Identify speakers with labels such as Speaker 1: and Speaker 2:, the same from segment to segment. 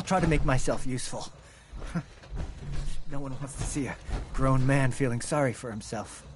Speaker 1: I'll try to make myself useful. No one wants to see a grown man feeling sorry for himself.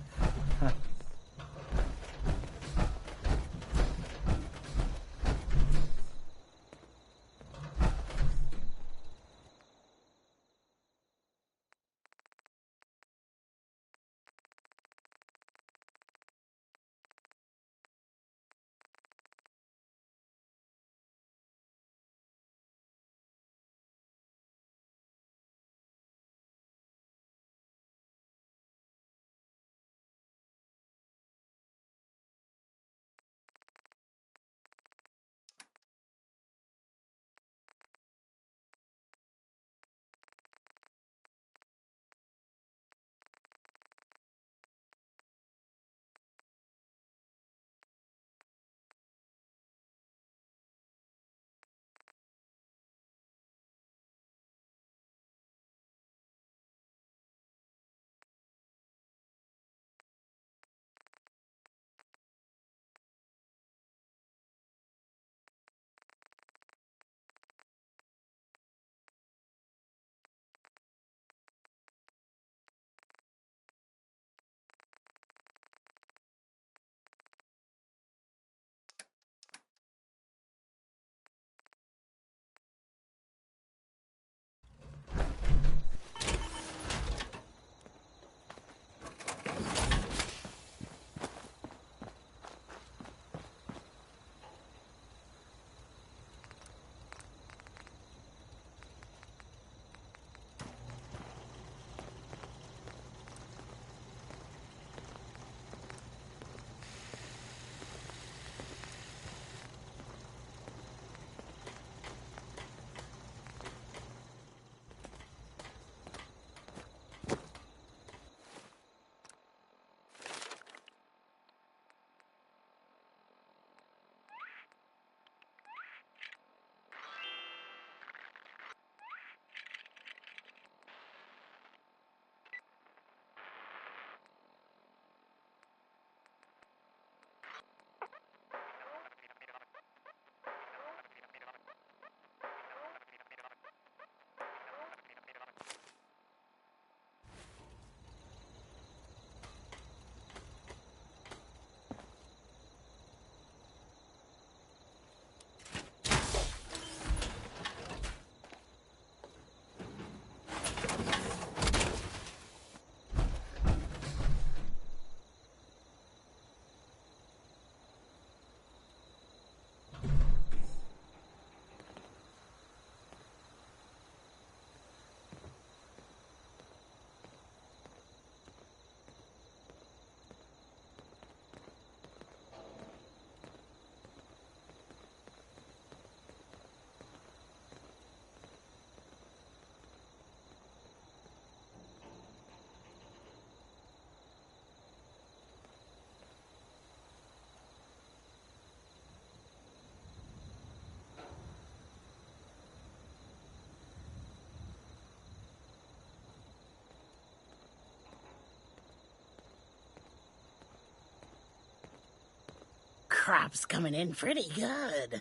Speaker 2: Crop's coming in pretty good.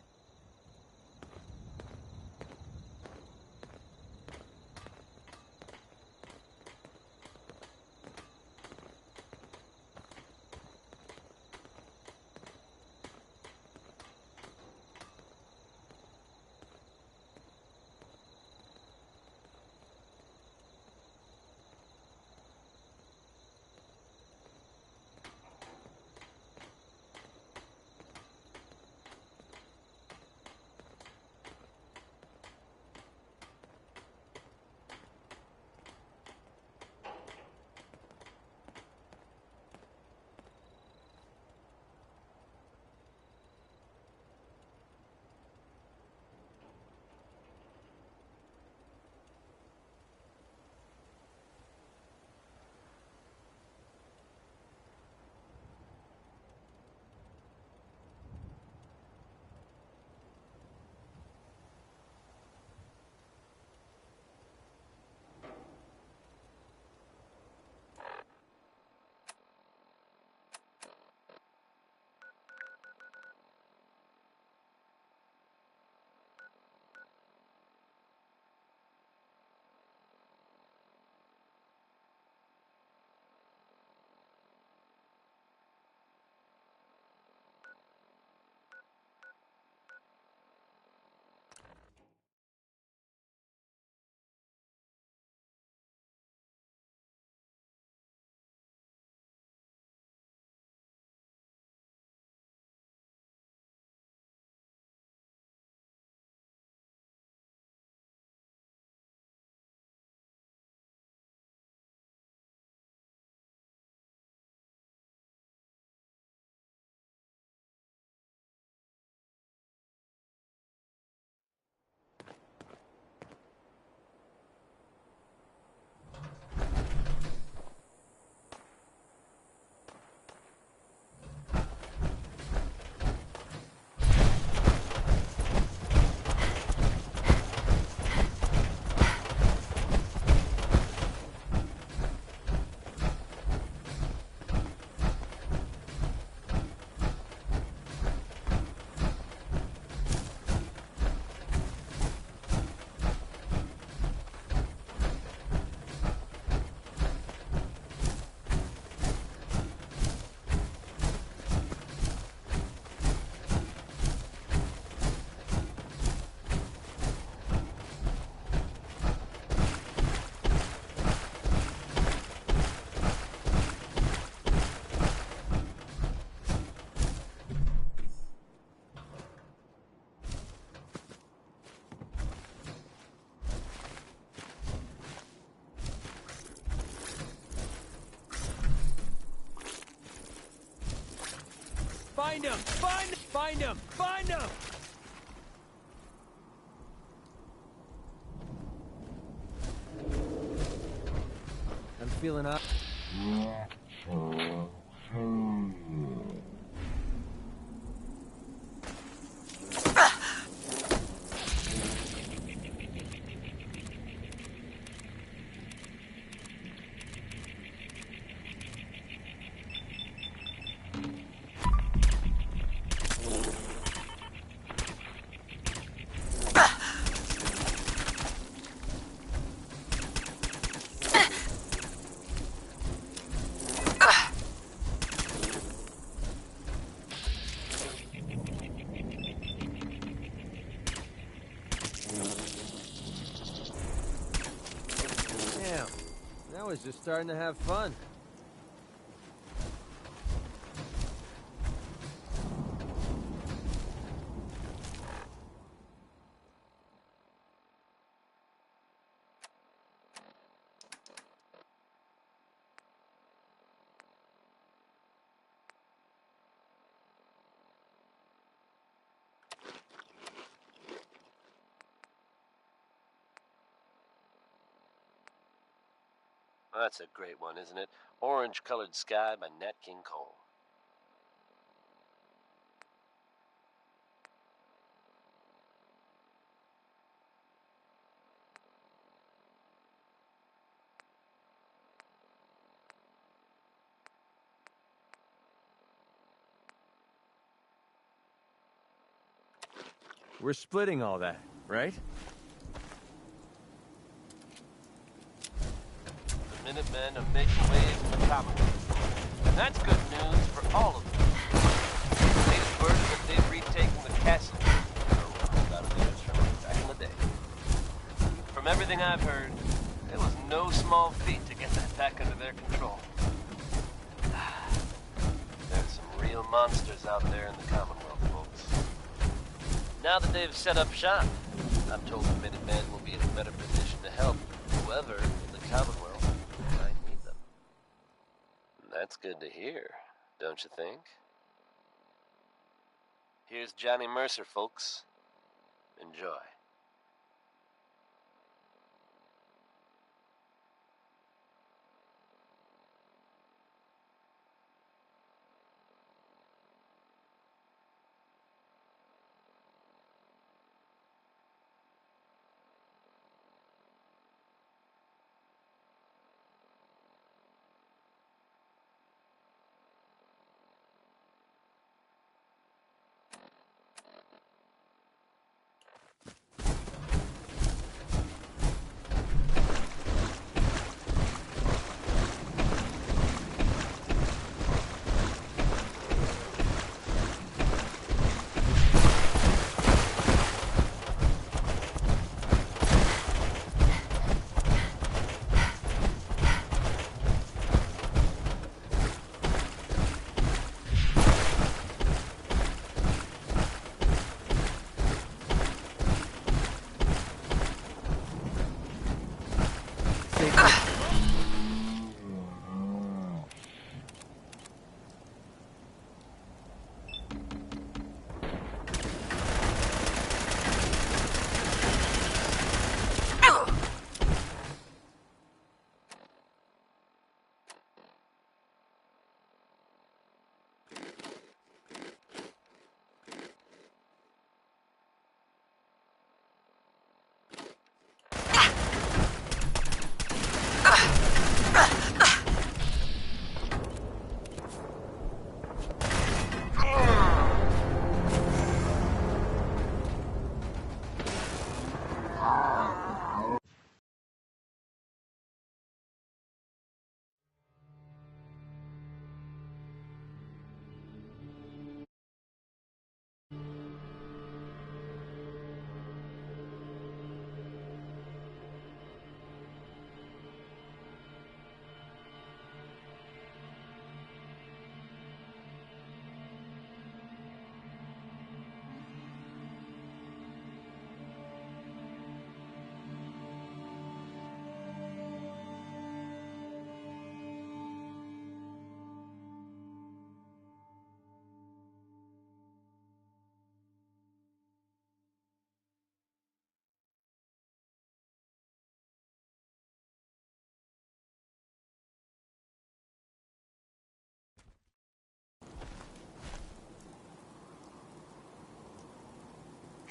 Speaker 1: Find him! Find him! Find him! Find him! I'm feeling up. Damn, now he's just starting to have fun.
Speaker 3: That's a great one, isn't it? Orange Colored Sky by Nat King Cole.
Speaker 1: We're splitting all that, right?
Speaker 3: The Minutemen are making waves in the Commonwealth. And that's good news for all of them. The latest word is that they've retaken the castle. About theirs from back in the day. From everything I've heard, it was no small feat to get that back under their control. There's some real monsters out there in the Commonwealth, folks. Now that they've set up shop, I'm told the Minutemen will be in a better position to help whoever in the Commonwealth might need them. That's good to hear, don't you think? Here's Johnny Mercer, folks. Enjoy.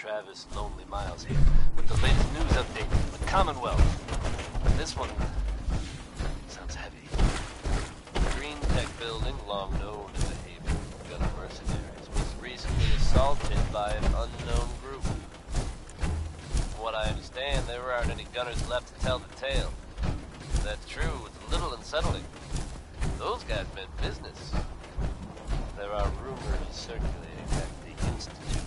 Speaker 3: Travis Lonely Miles here with the latest news update from the Commonwealth. This one sounds heavy. The Green Tech building, long known as a haven of gun mercenaries, was recently assaulted by an unknown group. From what I understand, there aren't any gunners left to tell the tale. If that's true, it's a little unsettling. Those guys meant business. There are rumors circulating that the Institute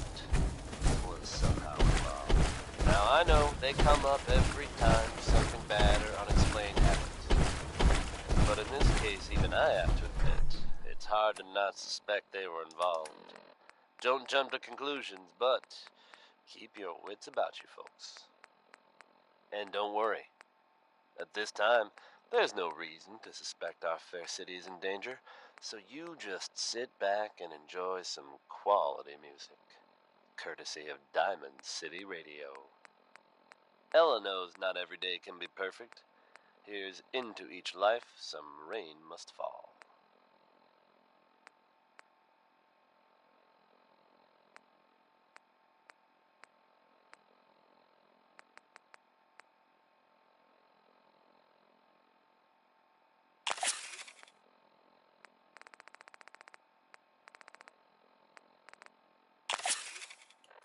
Speaker 3: was somehow involved. Now, I know they come up every time something bad or unexplained happens. But in this case, even I have to admit, it's hard to not suspect they were involved. Don't jump to conclusions, but keep your wits about you, folks. And don't worry. At this time, there's no reason to suspect our fair city is in danger, so you just sit back and enjoy some quality music, courtesy of Diamond City Radio. Ella knows not every day can be perfect. Here's Into Each Life, Some Rain Must Fall.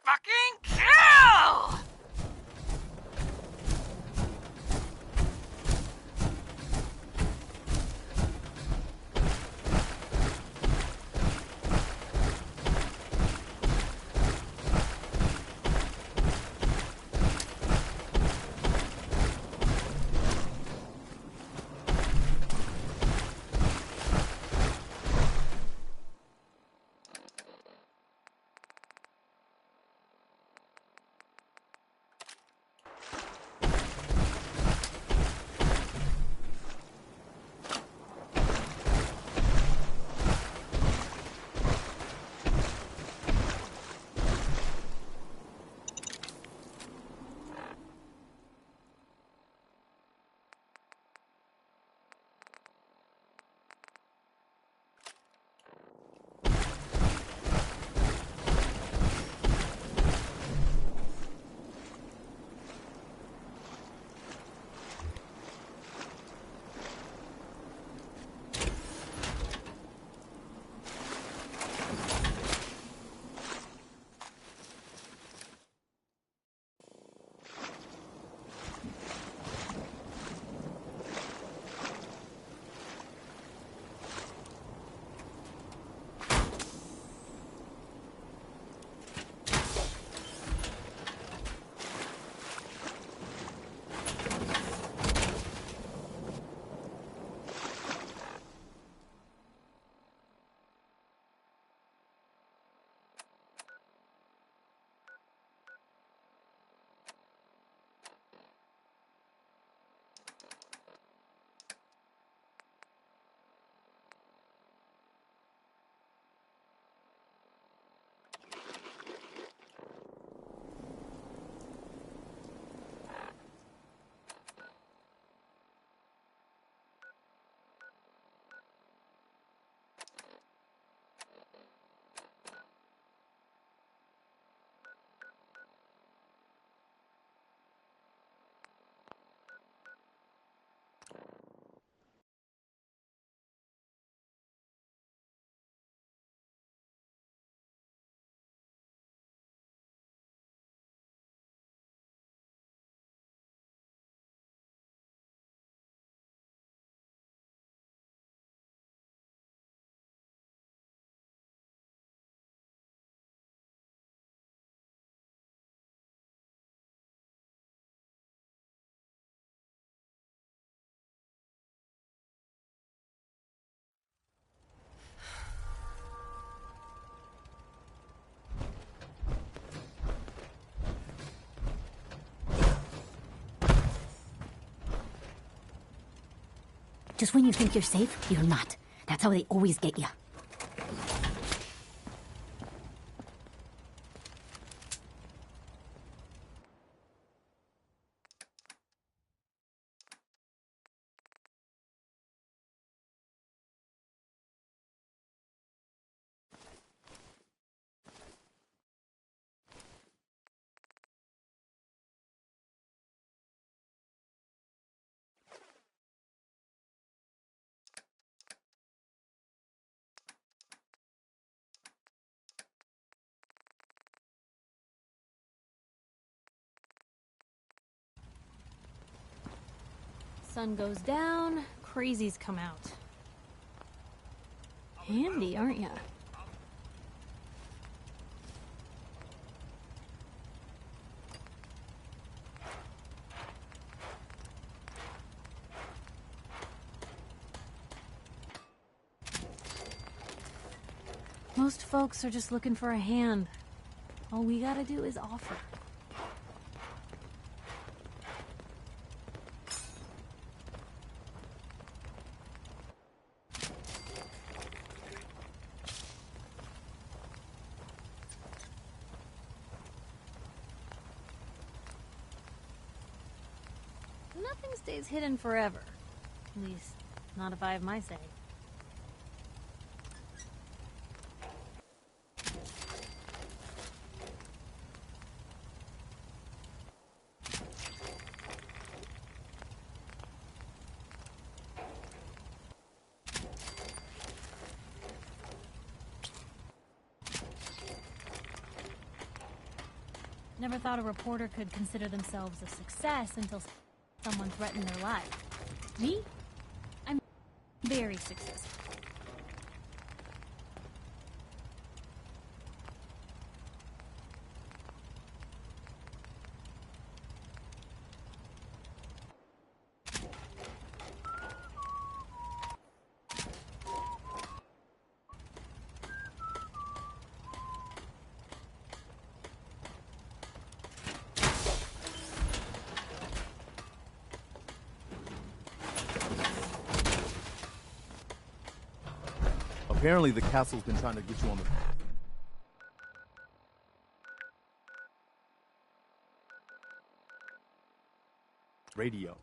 Speaker 2: Fucking kill!
Speaker 4: Just when you think you're safe, you're not. That's how they always get you.
Speaker 5: Sun goes down, crazies come out. Handy, aren't ya? Most folks are just looking for a hand. All we gotta do is offer. Nothing stays hidden forever. At least, not if I have my say. Never thought a reporter could consider themselves a success until someone threatened their life. Me? I'm very successful.
Speaker 6: Apparently the castle's been trying to get you on the... radio.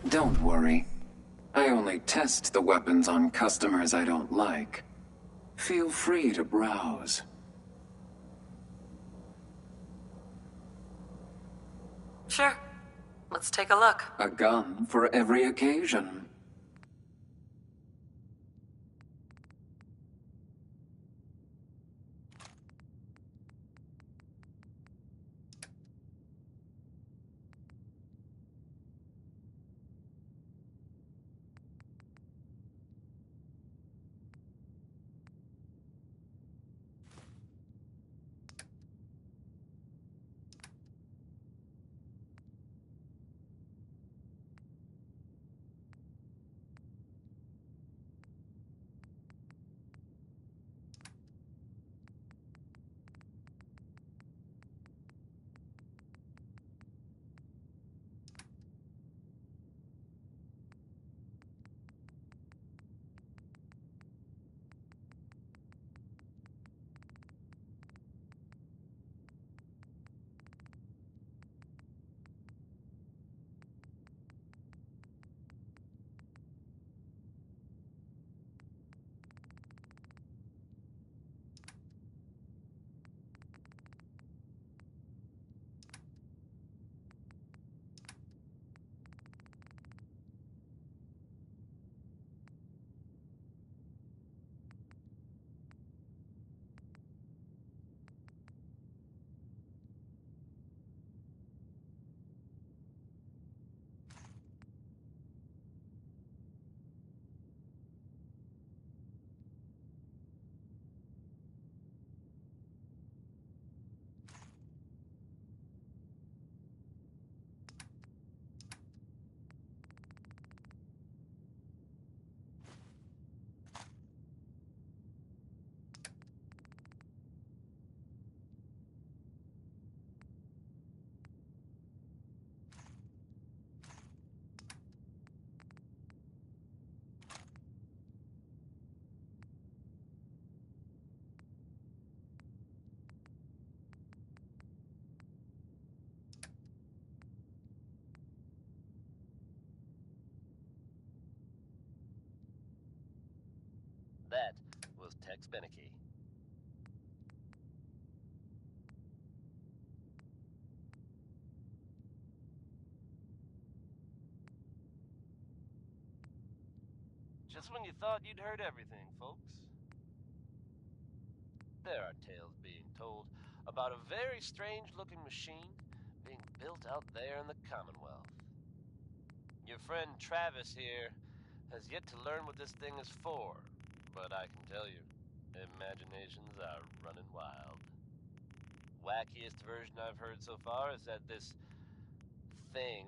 Speaker 7: Don't worry. I only test the weapons on customers I don't like. Feel free to browse.
Speaker 8: Sure. Let's take a look.
Speaker 7: A gun for every occasion.
Speaker 3: That was Tex Beneke. Just when you thought you'd heard everything, folks, there are tales being told about a very strange-looking machine being built out there in the Commonwealth. Your friend Travis here has yet to learn what this thing is for, but I can tell you, imaginations are running wild. Wackiest version I've heard so far is that this thing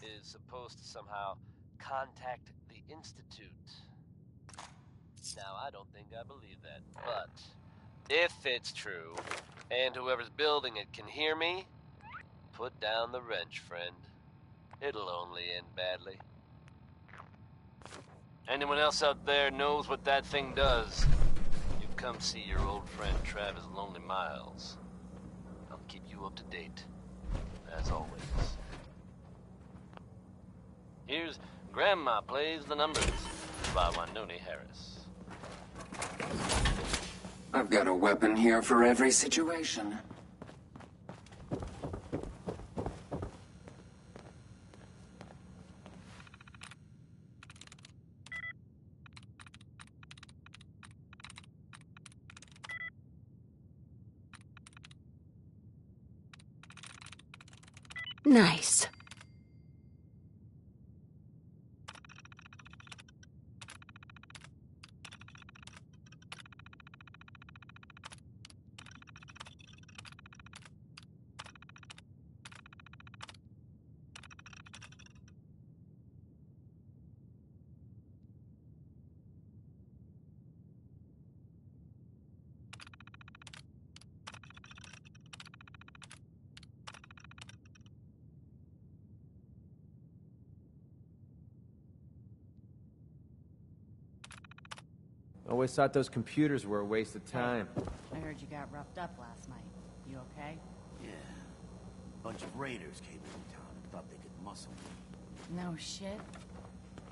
Speaker 3: is supposed to somehow contact the Institute. Now, I don't think I believe that, but if it's true, and whoever's building it can hear me, put down the wrench, friend. It'll only end badly. Anyone else out there knows what that thing does, you come see your old friend Travis Lonely Miles. I'll keep you up to date, as always. Here's Grandma Plays the Numbers by Wanoni Harris.
Speaker 7: I've got a weapon here for every situation.
Speaker 2: Nice.
Speaker 9: Always thought those computers were a waste of time.
Speaker 2: I heard you got roughed up last night. You okay?
Speaker 10: Yeah. A bunch of raiders came into town and thought they could muscle me.
Speaker 2: No shit.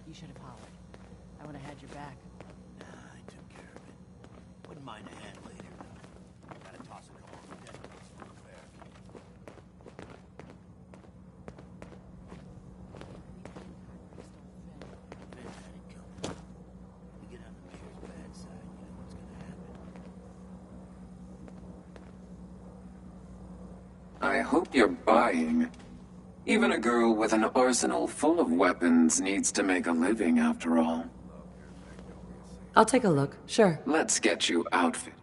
Speaker 2: You should have hollered. I would have had your back.
Speaker 10: Nah, I took care of it. Wouldn't mind a hand later, though. Gotta toss a couple of detonates for repair. Finn had it coming. We get on the mayor's bad side, you know what's gonna happen.
Speaker 7: I hope you're buying. Even a girl with an arsenal full of weapons needs to make a living, after all.
Speaker 8: I'll take a look, sure.
Speaker 7: Let's get you outfitted.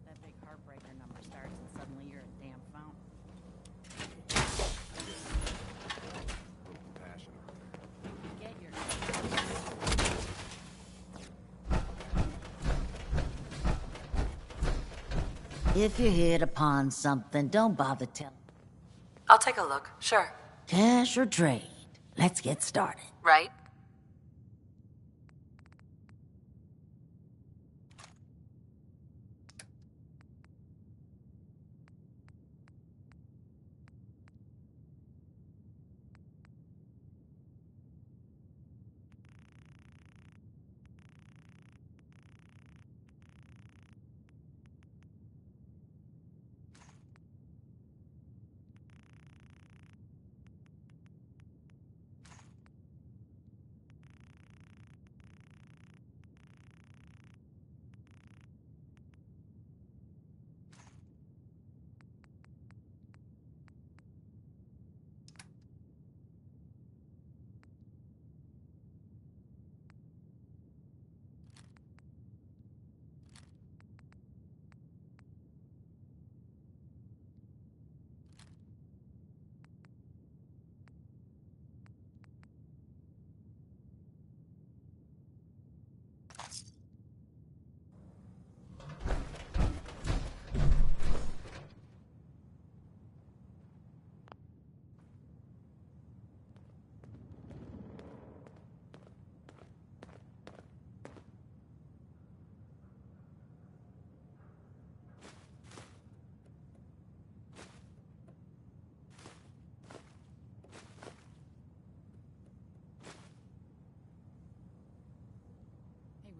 Speaker 2: That big heartbreaker number starts and suddenly you're a damn fountain. Get your... If you hit upon something, don't bother telling.
Speaker 8: I'll take a look, sure.
Speaker 2: Cash or trade? Let's get started.
Speaker 8: Right?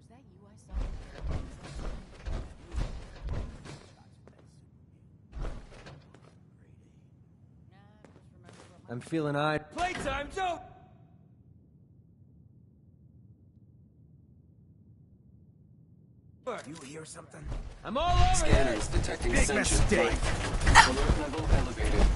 Speaker 11: Was that you I saw?
Speaker 9: I'm feeling eyed.
Speaker 1: Playtime, Joe! You hear something?
Speaker 9: I'm all over
Speaker 7: Scanners
Speaker 9: this!
Speaker 7: detecting
Speaker 1: Big
Speaker 7: sentient
Speaker 1: mistake.
Speaker 7: life. Alert level elevated.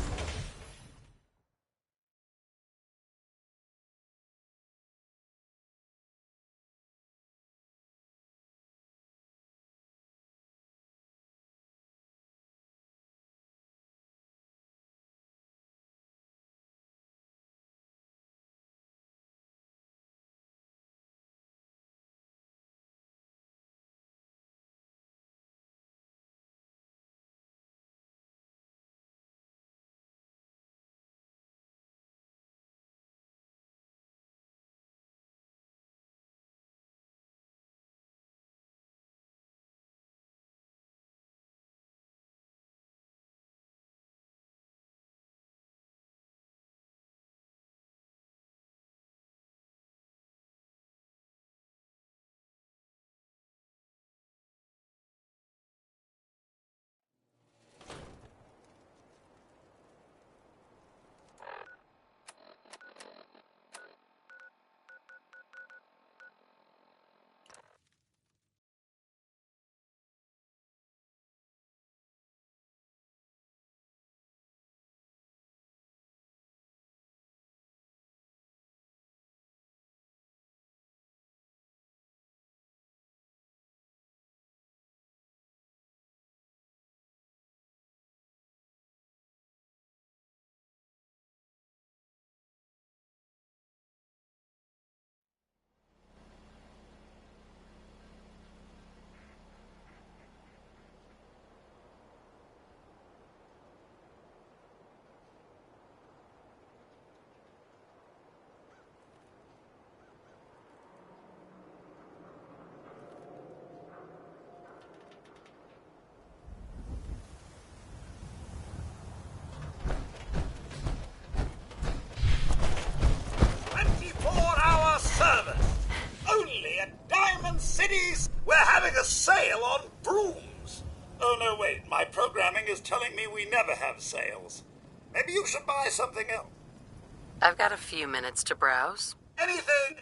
Speaker 12: We're having a sale on brooms. Oh, no, wait. My programming is telling me we never have sales. Maybe you should buy something else.
Speaker 8: I've got a few minutes to browse.
Speaker 12: Anything.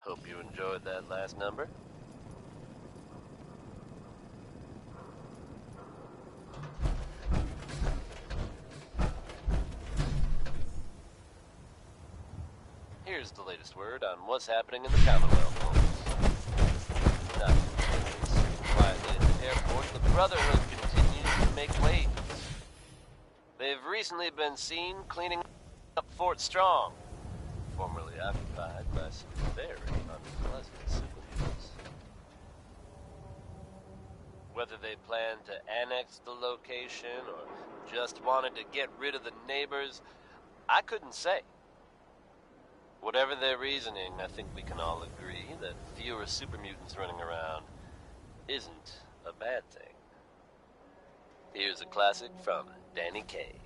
Speaker 3: Hope you enjoyed that last number. here's the latest word on what's happening in the Commonwealth, folks. Quietly at the airport, the Brotherhood continues to make waves. They've recently been seen cleaning up Fort Strong, formerly occupied by some very unpleasant civilians. Whether they plan to annex the location or just wanted to get rid of the neighbors, I couldn't say. Whatever their reasoning, I think we can all agree that fewer super mutants running around isn't a bad thing. Here's a classic from Danny Kaye.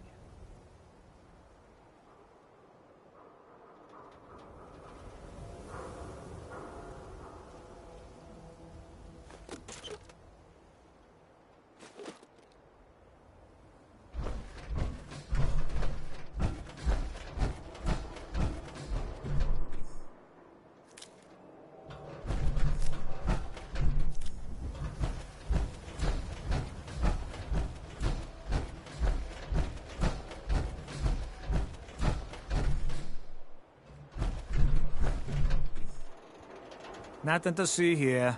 Speaker 1: Nothing to see here.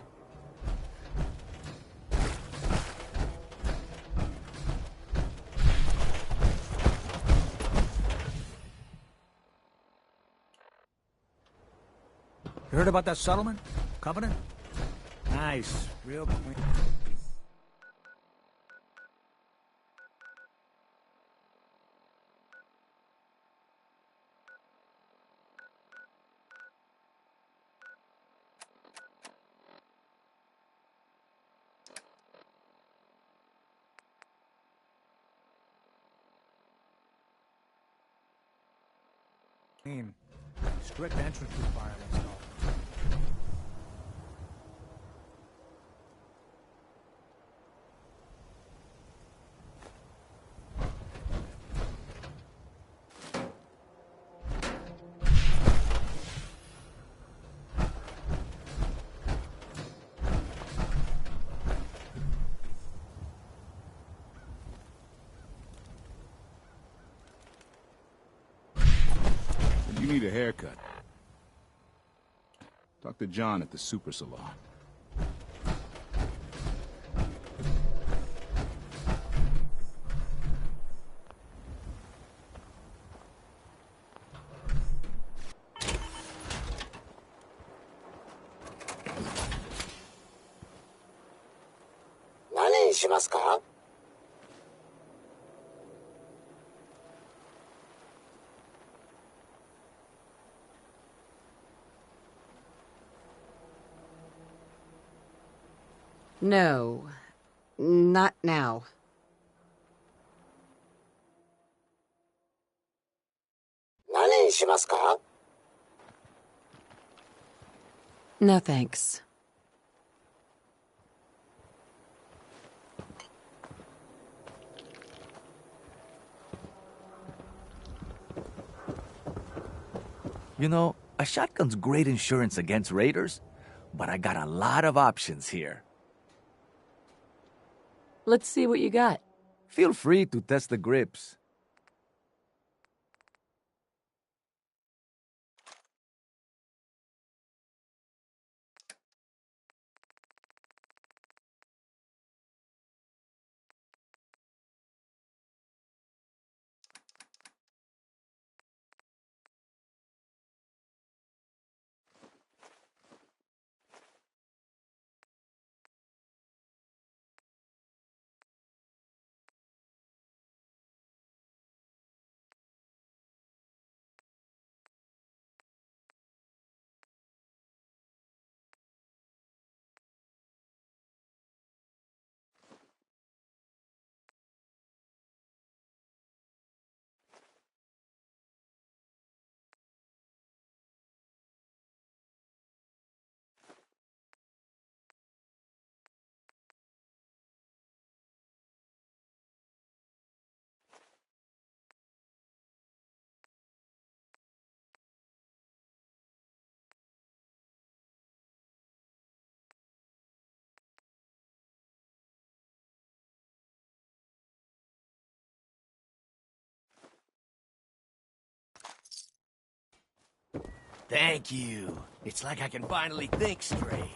Speaker 1: You heard about that settlement? Covenant? Nice. Real clean. Strict entrance requirements, though.
Speaker 11: You need a haircut. Talk to John at the Super Salon.
Speaker 8: No, not now. No thanks.
Speaker 13: You know, a shotgun's great insurance against raiders, but I got a lot of options here.
Speaker 8: Let's see what you got.
Speaker 13: Feel free to test the grips.
Speaker 10: Thank you. It's like I can finally think straight.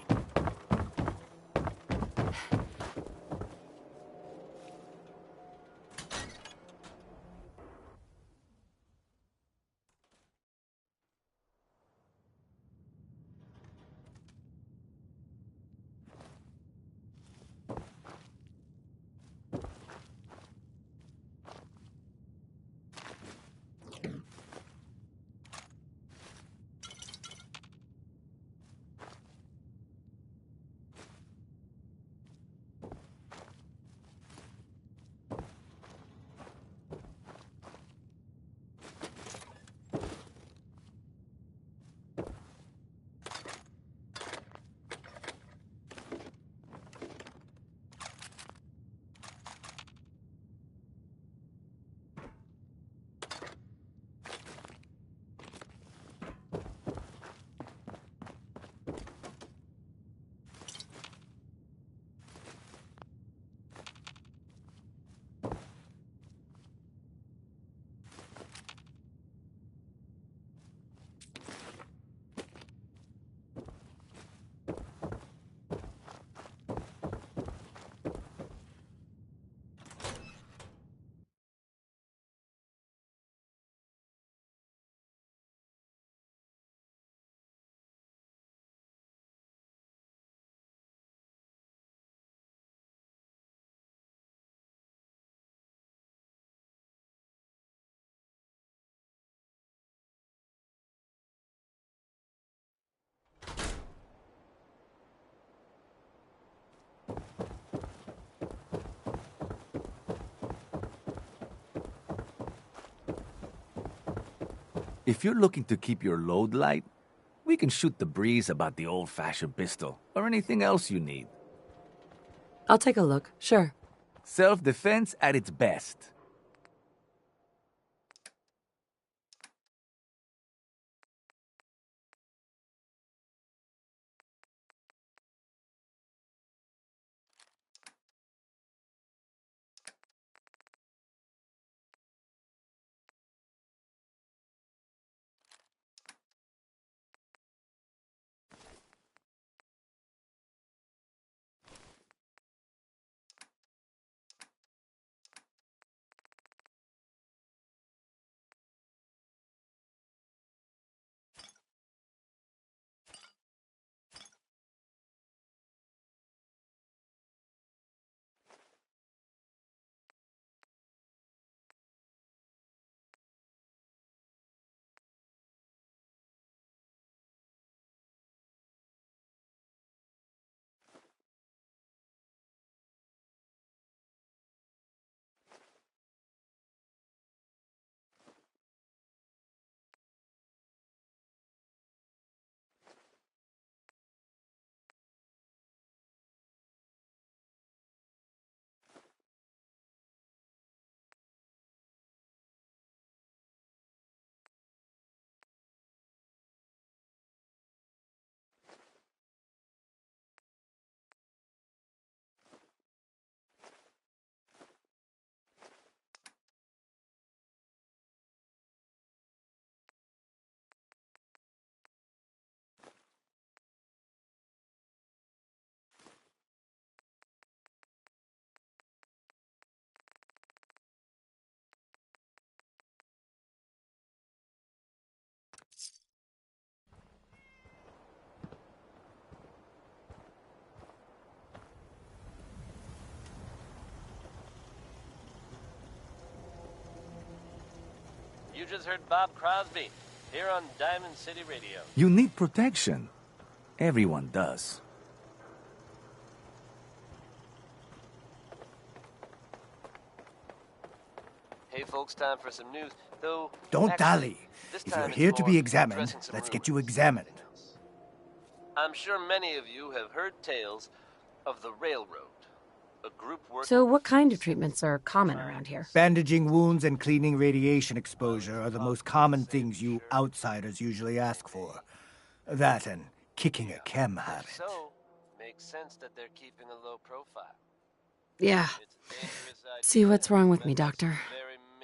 Speaker 13: If you're looking to keep your load light, we can shoot the breeze about the old-fashioned pistol or anything else you need.
Speaker 8: I'll take a look, sure.
Speaker 13: Self-defense at its best.
Speaker 3: You just heard Bob Crosby here on Diamond City Radio.
Speaker 13: You need protection. Everyone does.
Speaker 3: Hey folks, time for some news. Though
Speaker 1: Don't
Speaker 3: actually,
Speaker 1: dally.
Speaker 3: this
Speaker 1: If
Speaker 3: time
Speaker 1: you're
Speaker 3: it's
Speaker 1: here to
Speaker 3: more
Speaker 1: be examined,
Speaker 3: addressing some
Speaker 1: let's get you
Speaker 3: rumors.
Speaker 1: examined.
Speaker 3: I'm sure many of you have heard tales of the Railroad, a group working.
Speaker 8: So what kind of treatments are common around here?
Speaker 1: Bandaging wounds and cleaning radiation exposure are the most common things you outsiders usually ask for. That and kicking a chem habit.
Speaker 3: So, makes sense that they're keeping a low profile.
Speaker 8: Yeah. See what's wrong with me, Doctor.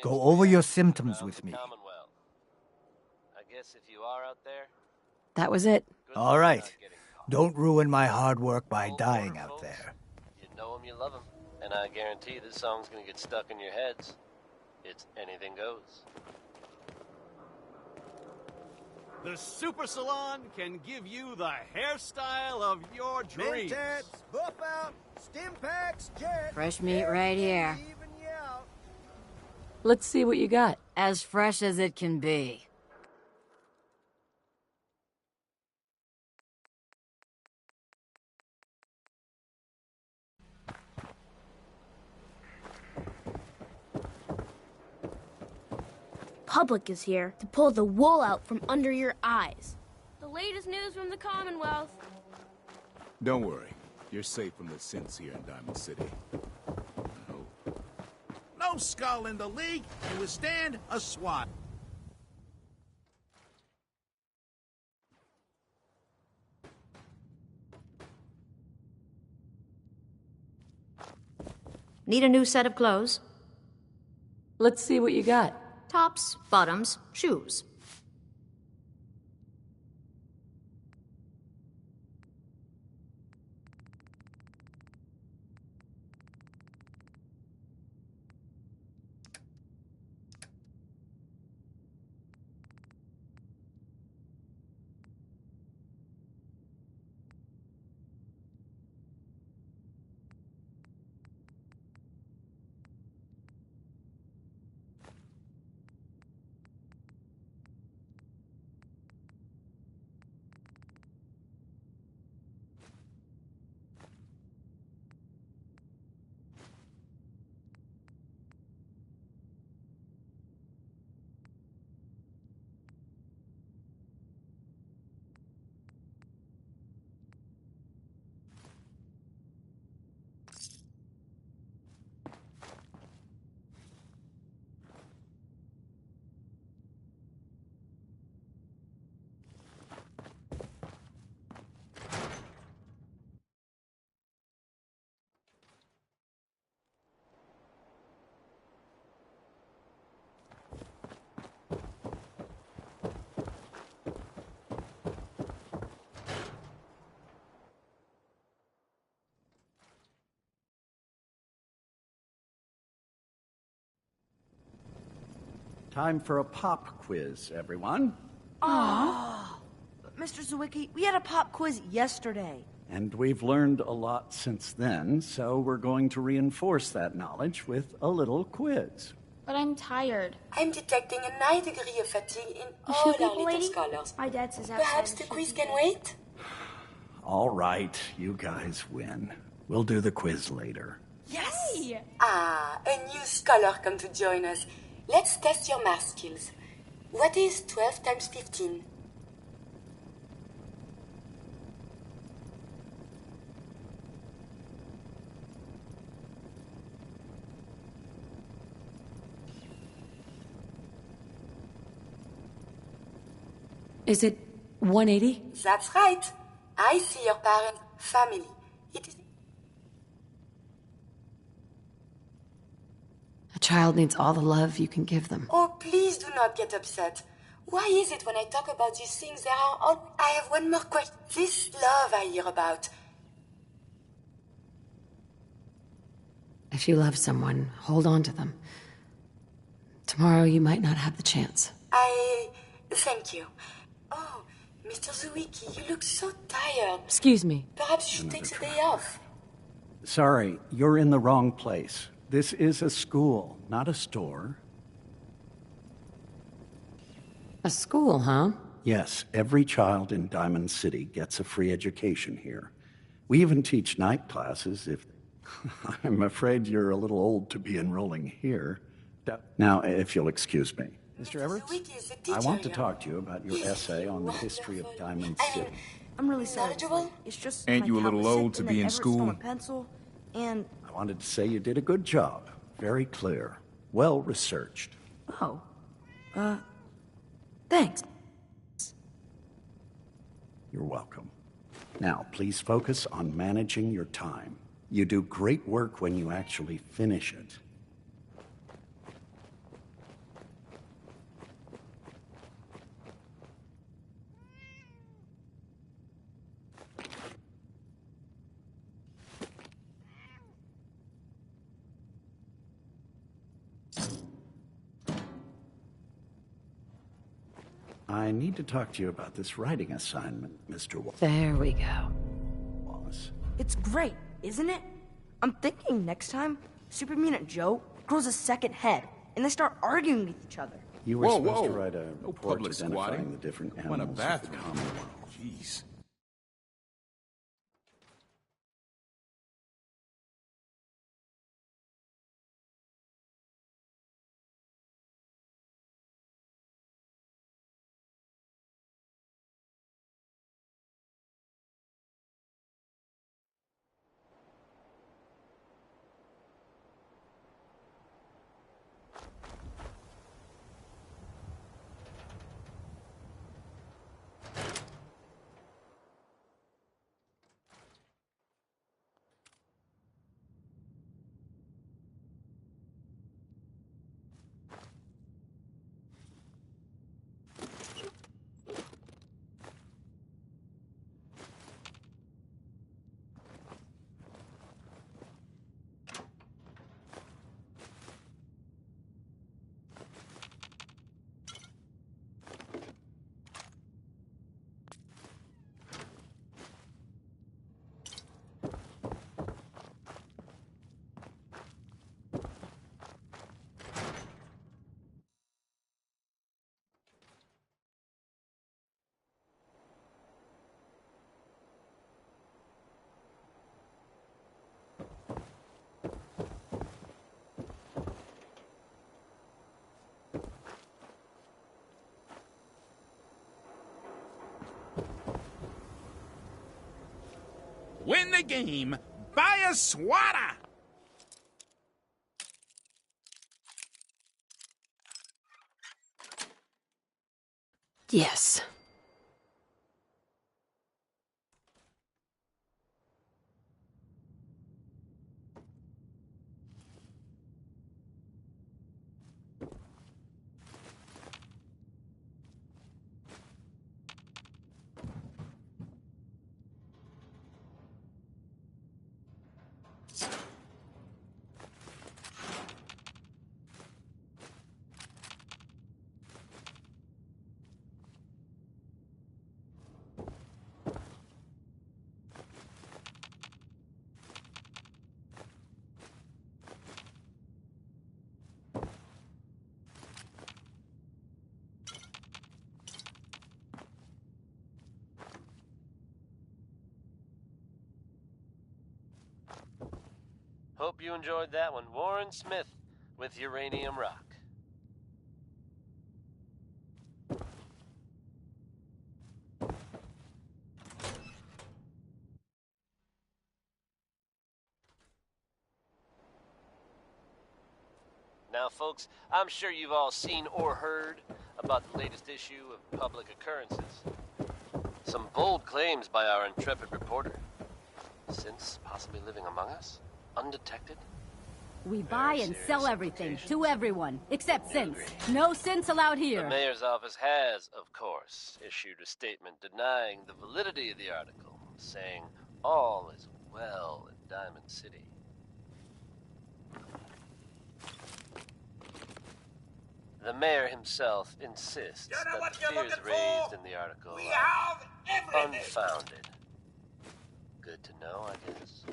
Speaker 1: Go over your symptoms with me.
Speaker 3: Commonwealth. I guess if you are out there,
Speaker 8: That was it.
Speaker 1: All right. Don't ruin my hard work by dying out there.
Speaker 3: You know him, you love him. And I guarantee this song's gonna get stuck in your heads. It's Anything Goes.
Speaker 10: The Super Salon can give you the hairstyle of your dreams.
Speaker 9: Mentats, buff out, stim packs, jet.
Speaker 2: Fresh meat right here.
Speaker 9: Even you out.
Speaker 8: Let's see what you got.
Speaker 2: As fresh as it can be.
Speaker 14: Public is here to pull the wool out from under your eyes.
Speaker 15: The latest news from the Commonwealth.
Speaker 11: Don't worry. You're safe from the synths here in Diamond City.
Speaker 10: No skull in the league can withstand a SWAT.
Speaker 14: Need a new set of clothes?
Speaker 8: Let's see what you got.
Speaker 14: Tops, bottoms, shoes.
Speaker 16: Time for a pop quiz, everyone.
Speaker 17: Aww. Mr. Zwicky, we had a pop quiz yesterday.
Speaker 16: And we've learned a lot since then, so we're going to reinforce that knowledge with a little quiz.
Speaker 15: But I'm tired.
Speaker 18: I'm detecting a high degree of fatigue in all our little scholars.
Speaker 15: My dad says
Speaker 18: Perhaps the quiz can wait?
Speaker 16: All right, you guys win. We'll do the quiz later.
Speaker 18: Yes! Hey. Ah, a new scholar come to join us. Let's test your math skills. What is 12 times 15?
Speaker 8: Is it 180?
Speaker 18: That's right. I see your parents' family. It is...
Speaker 8: A child needs all the love you can give them.
Speaker 18: Oh, please do not get upset. Why is it when I talk about these things there are... Oh, I have one more question. This love I hear about.
Speaker 8: If you love someone, hold on to them. Tomorrow you might not have the chance.
Speaker 18: Thank you. Oh, Mr. Zwicky, you look so tired.
Speaker 8: Excuse me.
Speaker 18: Perhaps you should take the day off.
Speaker 16: Sorry, you're in the wrong place. This is a school, not a store.
Speaker 8: A school, huh?
Speaker 16: Yes, every child in Diamond City gets a free education here. We even teach night classes if... I'm afraid you're a little old to be enrolling here. Now, if you'll excuse me.
Speaker 9: Mr. Everett?
Speaker 16: I want to talk to you about your essay on the history of Diamond City.
Speaker 17: I'm really sorry. It's just
Speaker 11: Ain't you a
Speaker 17: my cat
Speaker 11: little
Speaker 17: was
Speaker 11: old
Speaker 17: sick
Speaker 11: to
Speaker 17: and
Speaker 11: be
Speaker 17: then
Speaker 11: in
Speaker 17: Everett stole
Speaker 11: school?
Speaker 17: my pencil, and...
Speaker 16: I wanted to say you did a good job. Very clear. Well researched.
Speaker 17: Oh. Thanks.
Speaker 16: You're welcome. Now, please focus on managing your time. You do great work when you actually finish it. I need to talk to you about this writing assignment, Mr.
Speaker 8: There we go.
Speaker 16: Wallace.
Speaker 17: It's great, isn't it? I'm thinking next time, Super Mutant Joe grows a second head, and they start arguing with each other.
Speaker 16: You were supposed to write a report
Speaker 11: public
Speaker 16: identifying
Speaker 11: squatting.
Speaker 16: the different
Speaker 11: I'm in a
Speaker 16: animals of the
Speaker 11: bathroom.
Speaker 16: Commonwealth.
Speaker 11: Jeez.
Speaker 19: Win the game, buy a swatter!
Speaker 8: Yes.
Speaker 3: Hope you enjoyed that one. Warren Smith with Uranium Rock. Now, folks, I'm sure you've all seen or heard about the latest issue of Public Occurrences. Some bold claims by our intrepid reporter. Since possibly living among us, undetected.
Speaker 20: We buy and sell everything to everyone, except synths. No synths allowed here.
Speaker 3: The mayor's office has, of course, issued a statement denying the validity of the article, saying all is well in Diamond City. The mayor himself insists that the fears raised in the article are unfounded. Good to know, I guess.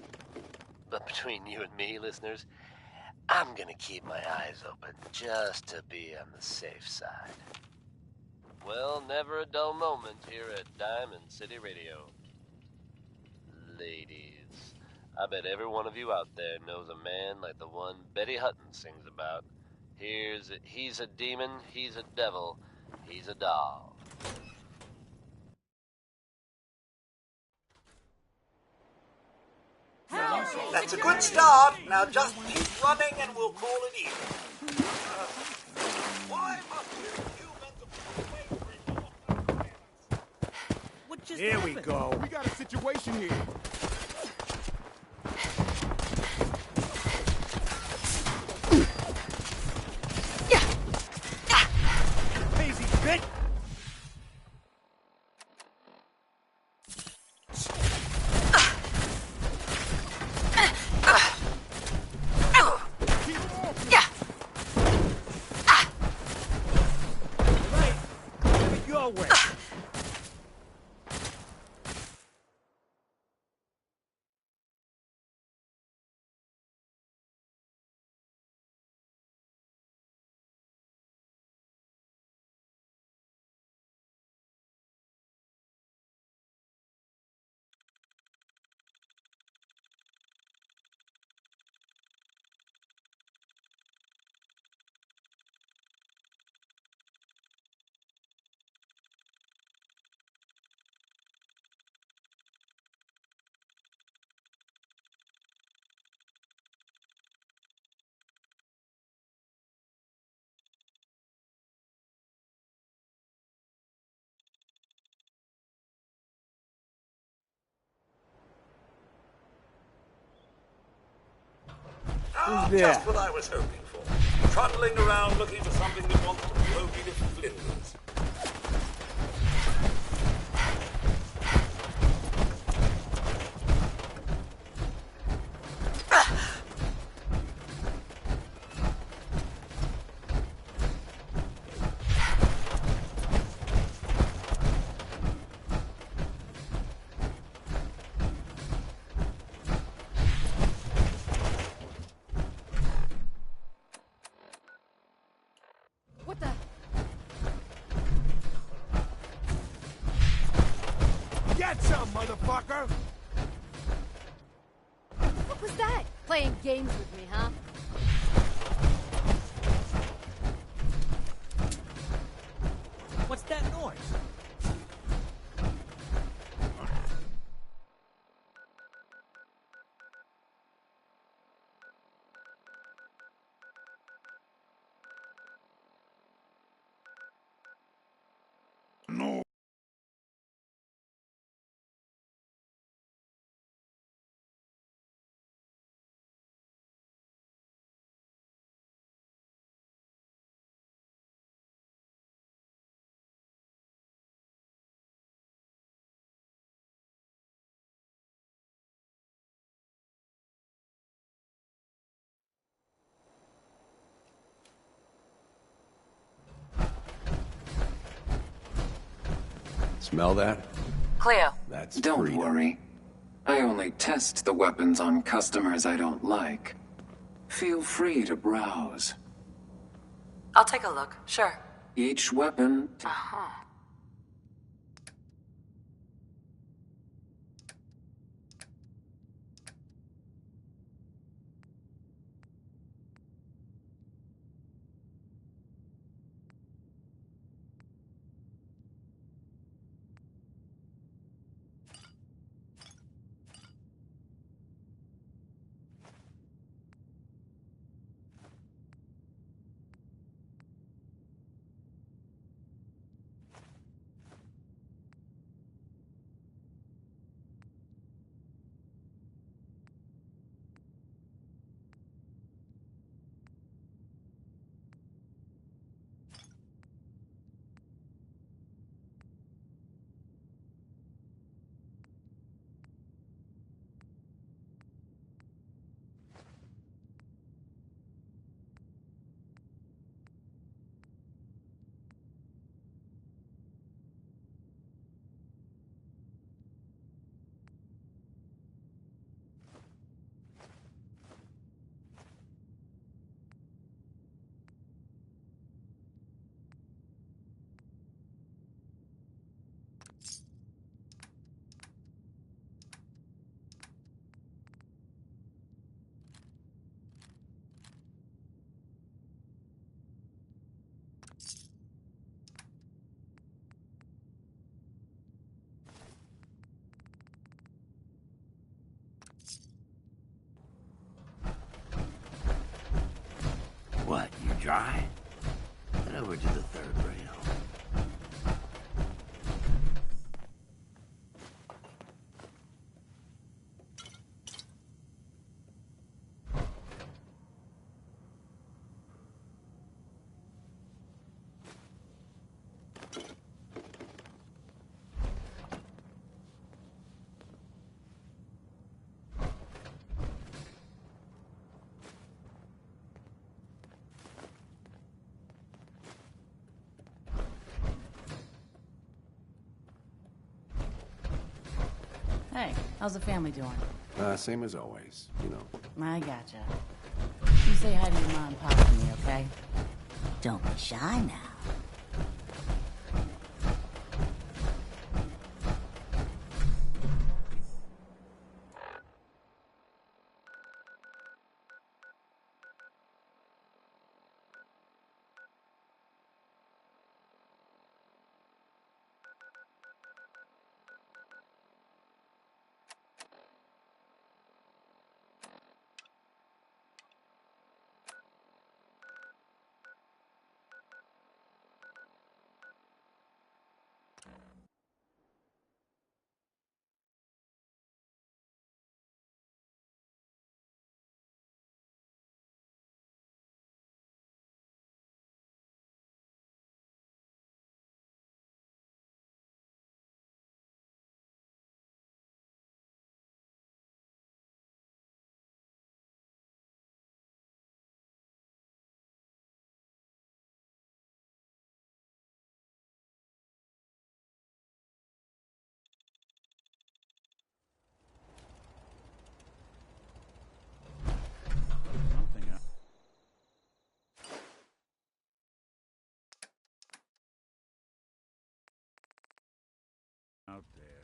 Speaker 3: But between you and me, listeners, I'm gonna keep my eyes open just to be on the safe side. Well, never a dull moment here at Diamond City Radio. Ladies, I bet every one of you out there knows a man like the one Betty Hutton sings about. He's a demon, he's a devil, he's a doll.
Speaker 12: That's a good start. Now just keep running and we'll call it even. Why must
Speaker 10: What just
Speaker 1: Here we
Speaker 10: happened?
Speaker 1: go.
Speaker 6: We got a situation here.
Speaker 1: Crazy bitch!
Speaker 12: Just what I was hoping for. Trundling around looking for something that wants to blow me to flinders.
Speaker 20: What the?
Speaker 19: Get some, motherfucker!
Speaker 20: What was that? Playing games with me, huh?
Speaker 10: What's that noise?
Speaker 11: No.
Speaker 7: Smell that?
Speaker 18: Cleo.
Speaker 7: That's Don't worry. I only test the weapons on customers I don't like. Feel free to browse.
Speaker 18: I'll take a look, sure.
Speaker 7: Each weapon...
Speaker 18: Uh-huh.
Speaker 10: What, you dry? Head over to the third rail.
Speaker 20: Hey, how's the family doing?
Speaker 11: Same as always, you know.
Speaker 20: I gotcha. You say hi to your mom and pop for me, okay?
Speaker 2: Don't be shy now.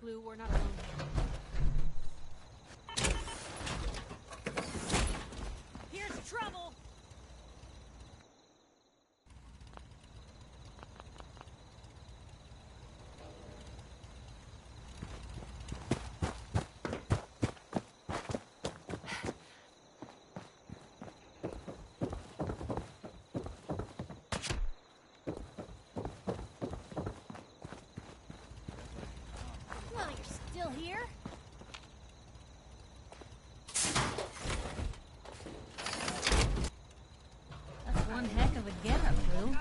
Speaker 20: clue we're not alone here. Here's trouble! Well, you're still here? That's one heck of a get-up, Lou.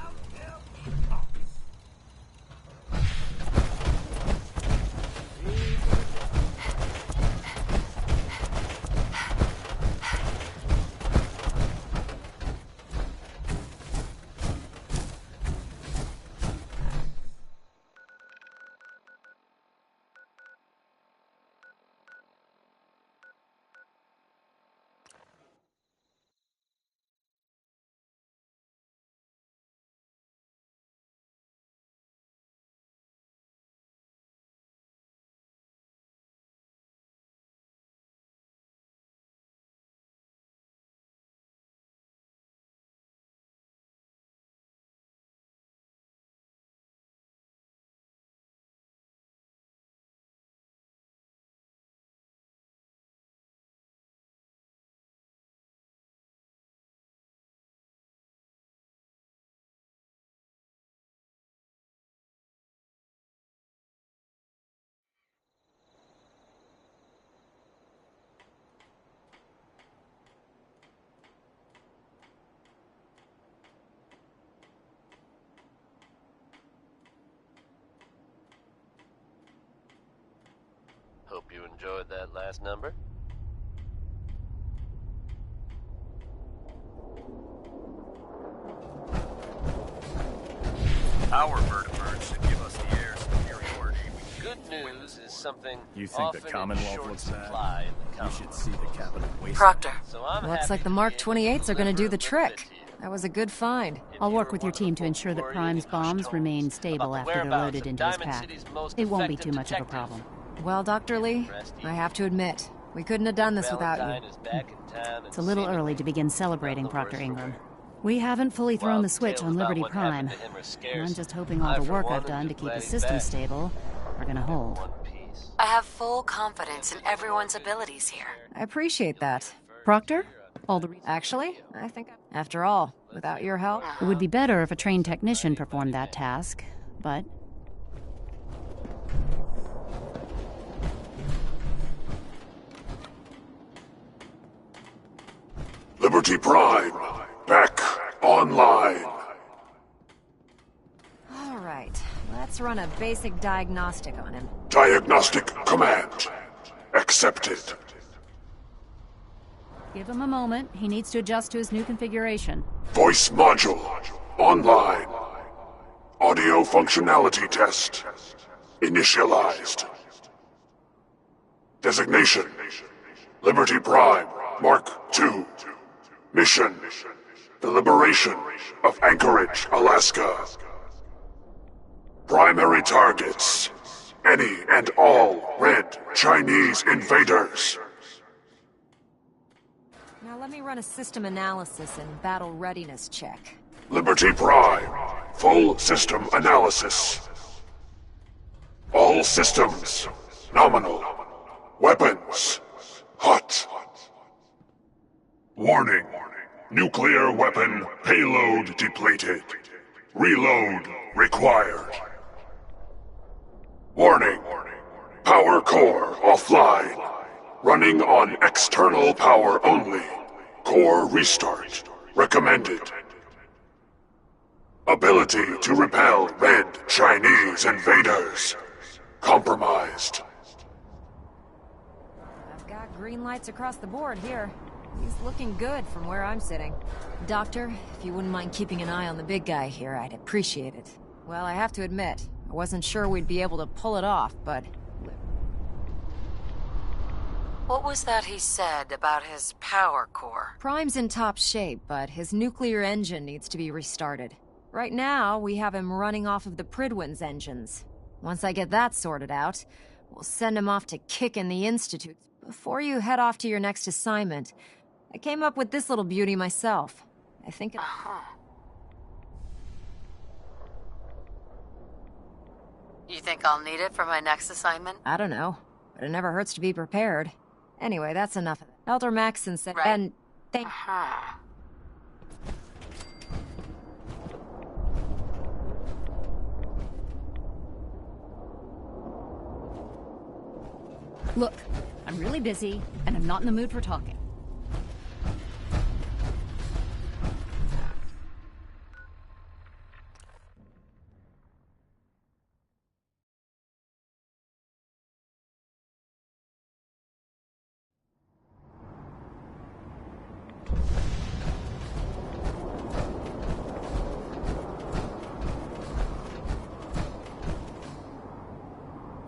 Speaker 3: Hope you enjoyed that last number.
Speaker 21: Our vertebrates should give us the air superiority.
Speaker 3: Good news is something
Speaker 6: You think the
Speaker 3: often in
Speaker 6: Commonwealth
Speaker 3: short
Speaker 6: looks bad?
Speaker 3: supply in the
Speaker 6: You should see the Capitol waste.
Speaker 22: Proctor.
Speaker 3: So I'm
Speaker 22: Looks
Speaker 3: happy
Speaker 22: like the
Speaker 3: to
Speaker 22: Mark
Speaker 3: be able to
Speaker 22: 28s are gonna do the
Speaker 3: deliver a
Speaker 22: trick. That was a good find.
Speaker 5: I'll work with your team to ensure that Prime's bombs remain stable after they're loaded into his pack. It won't be too much of a problem.
Speaker 22: Well, Dr. Lee, I have to admit, we couldn't have done this without
Speaker 3: Valentine
Speaker 22: you.
Speaker 3: is back in town
Speaker 5: It's a little early to begin celebrating, Proctor Ingram. We haven't fully thrown the switch on Liberty Prime. I'm just hoping all the work I've done to keep the system stable are gonna hold.
Speaker 22: I have full confidence in everyone's abilities here. I appreciate that.
Speaker 5: Proctor?
Speaker 22: Actually, I think, after all, without your help...
Speaker 5: It would be better if a trained technician performed that task, but...
Speaker 23: Liberty Prime, back online.
Speaker 22: All right, let's run a basic diagnostic on him.
Speaker 23: Diagnostic command accepted.
Speaker 5: Give him a moment. He needs to adjust to his new configuration.
Speaker 23: Voice module online. Audio functionality test initialized. Designation: Liberty Prime Mark II. Mission: the liberation of Anchorage, Alaska. Primary targets: any and all red Chinese invaders.
Speaker 22: Now let me run a system analysis and battle readiness check.
Speaker 23: Liberty Prime, full system analysis. All systems nominal. Weapons hot. Warning: nuclear weapon payload depleted. Reload required. Warning: power core offline. Running on external power only. Core restart recommended. Ability to repel red Chinese invaders compromised.
Speaker 22: I've got green lights across the board here. He's looking good from where I'm sitting. Doctor, if you wouldn't mind keeping an eye on the big guy here, I'd appreciate it. Well, I have to admit, I wasn't sure we'd be able to pull it off, but...
Speaker 8: What was that he said about his power core?
Speaker 22: Prime's in top shape, but his nuclear engine needs to be restarted. Right now, we have him running off of the Pridwin's engines. Once I get that sorted out, We'll send him off to kick in the Institute. Before you head off to your next assignment, I came up with this little beauty myself. I think it...
Speaker 8: You think I'll need it for my next assignment?
Speaker 22: I don't know, but it never hurts to be prepared. Anyway, that's enough of it. Elder Maxson said...
Speaker 8: Right.
Speaker 22: And thank...
Speaker 5: Look, I'm really busy, and I'm not in the mood for talking.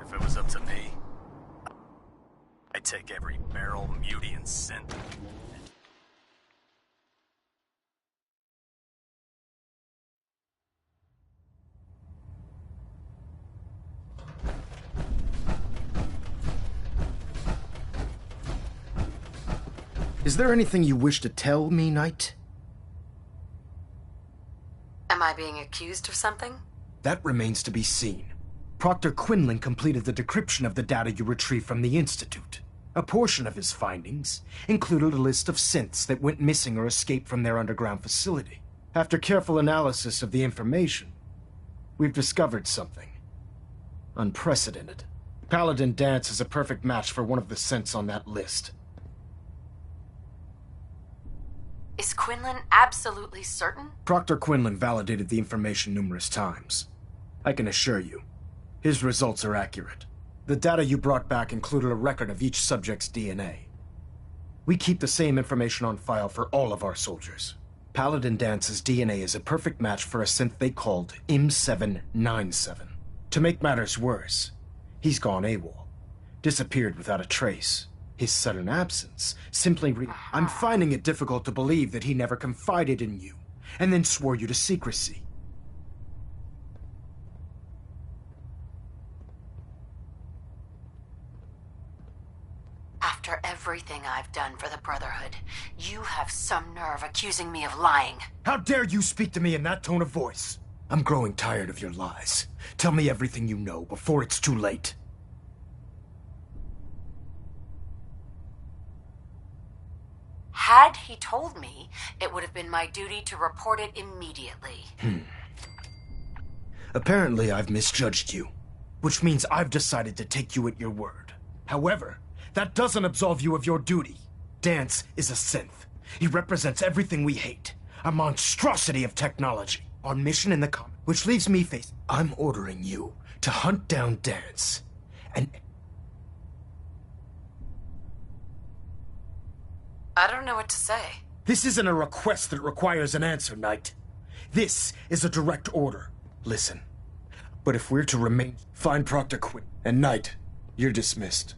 Speaker 21: If it was up to me, I'd take every barrel, mutie, and synth.
Speaker 4: Is there anything you wish to tell me, Knight?
Speaker 8: Am I being accused of something?
Speaker 4: That remains to be seen. Proctor Quinlan completed the decryption of the data you retrieved from the Institute. A portion of his findings included a list of synths that went missing or escaped from their underground facility. After careful analysis of the information, we've discovered something unprecedented. Paladin Dance is a perfect match for one of the synths on that list.
Speaker 8: Is Quinlan absolutely certain?
Speaker 4: Proctor Quinlan validated the information numerous times. I can assure you, his results are accurate. The data you brought back included a record of each subject's DNA. We keep the same information on file for all of our soldiers. Paladin Dance's DNA is a perfect match for a synth they called M797. To make matters worse, he's gone AWOL, disappeared without a trace. His sudden absence simply I'm finding it difficult to believe that he never confided in you, and then swore you to secrecy.
Speaker 8: After everything I've done for the Brotherhood, you have some nerve accusing me of lying.
Speaker 4: How dare you speak to me in that tone of voice? I'm growing tired of your lies. Tell me everything you know before it's too late.
Speaker 8: Had he told me, it would have been my duty to report it immediately.
Speaker 4: Apparently, I've misjudged you, which means I've decided to take you at your word. However, that doesn't absolve you of your duty. Dance is a synth. He represents everything we hate. A monstrosity of technology. On mission in the comet, which leaves me facing. I'm ordering you to hunt down Dance and...
Speaker 8: I don't know what to say.
Speaker 4: This isn't a request that requires an answer, Knight. This is a direct order. Listen. But if we're to remain, find Proctor Quinn. And Knight, you're dismissed.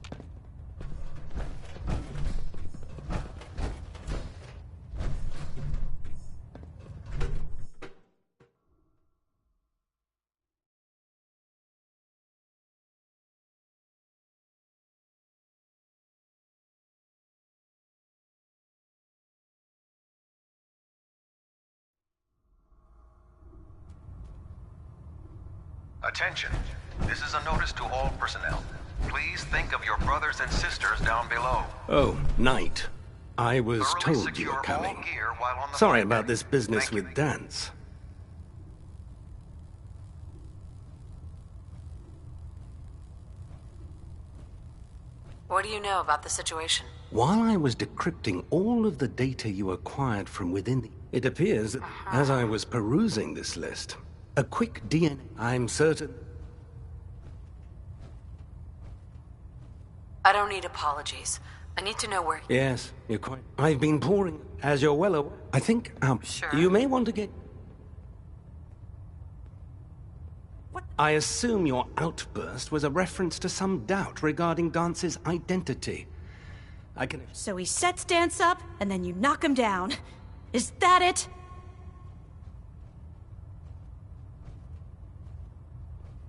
Speaker 21: Attention. This is a notice to all personnel. Please think of your brothers and sisters down below.
Speaker 13: Oh, Knight. I was
Speaker 21: Thoroughly
Speaker 13: told you
Speaker 21: secure
Speaker 13: were coming.
Speaker 21: all gear while on the
Speaker 13: Sorry
Speaker 21: flight
Speaker 13: about
Speaker 21: deck.
Speaker 13: this business
Speaker 21: Thank you.
Speaker 13: with Dance.
Speaker 8: What do you know about the situation?
Speaker 13: While I was decrypting all of the data you acquired from within the... It appears that as I was perusing this list, a quick DNA... I'm certain...
Speaker 8: I don't need apologies. I need to know where...
Speaker 13: Yes, you're quite... I've been pouring, as you're well aware. I think,
Speaker 8: Sure.
Speaker 13: you may want to get... I assume your outburst was a reference to some doubt regarding Dance's identity. I can...
Speaker 14: So he sets Dance up, and then you knock him down. Is that it?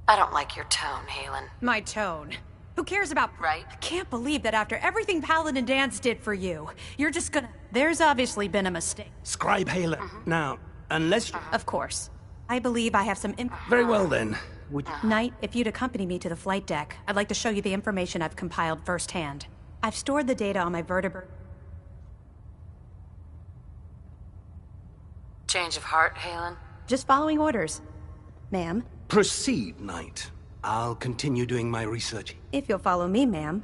Speaker 8: I don't like your tone, Halen.
Speaker 14: My tone. Who cares about...
Speaker 8: Right.
Speaker 14: I can't believe that after everything Paladin Dance did for you, you're just gonna... There's obviously been a mistake.
Speaker 13: Scribe Halen. Now, unless you...
Speaker 14: Of course. I believe I have some
Speaker 13: Very well, then.
Speaker 14: Knight, if you'd accompany me to the flight deck, I'd like to show you the information I've compiled firsthand. I've stored the data on my vertebrate...
Speaker 8: Change of heart, Halen?
Speaker 14: Just following orders. Ma'am?
Speaker 13: Proceed, Knight. I'll continue doing my research.
Speaker 14: If you'll follow me, ma'am.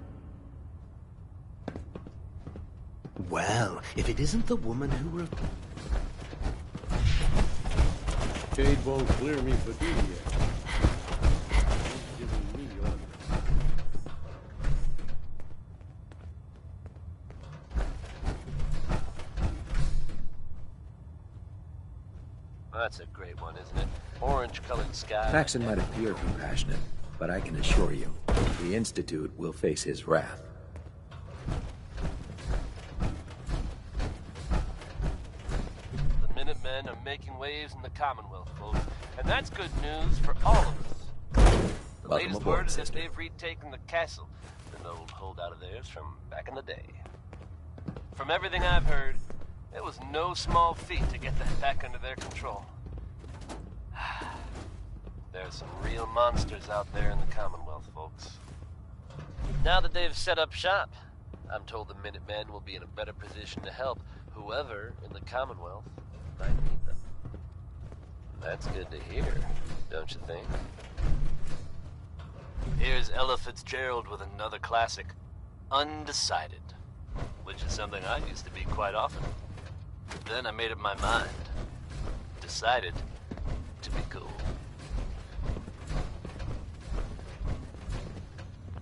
Speaker 13: Well, if it isn't the woman who...
Speaker 6: Jade won't clear me for duty yet.
Speaker 3: That's a great one, isn't it? Orange-colored sky.
Speaker 9: Paxton might appear compassionate, but I can assure you, the Institute will face his wrath.
Speaker 3: The Minutemen are making waves in the Commonwealth, folks. And that's good news for all of us. The latest word is that they've retaken the castle, an old holdout of theirs from back in the day. From everything I've heard, it was no small feat to get that back under their control. There are some real monsters out there in the Commonwealth, folks. Now that they've set up shop, I'm told the Minutemen will be in a better position to help whoever in the Commonwealth might need them. That's good to hear, don't you think? Here's Ella Fitzgerald with another classic, Undecided, which is something I used to be quite often. But then I made up my mind. Decided to be cool.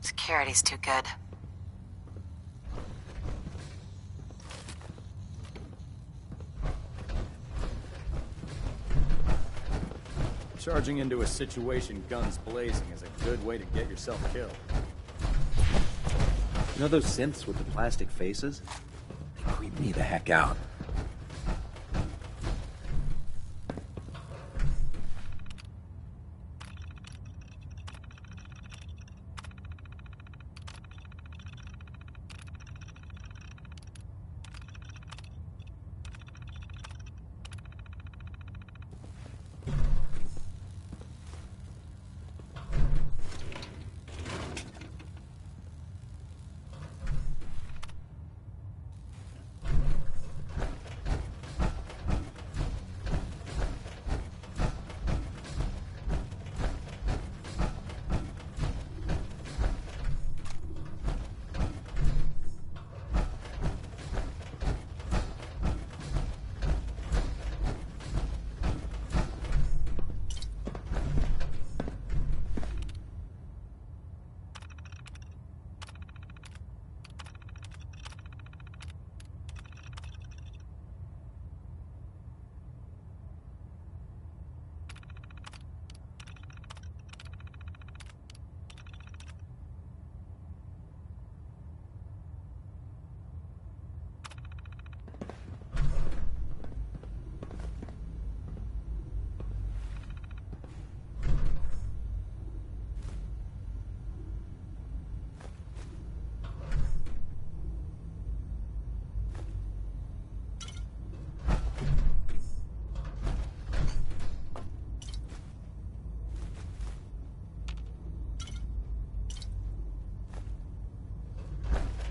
Speaker 8: Security's too good.
Speaker 6: Charging into a situation guns blazing is a good way to get yourself killed.
Speaker 9: You know those synths with the plastic faces? They creep me the heck out.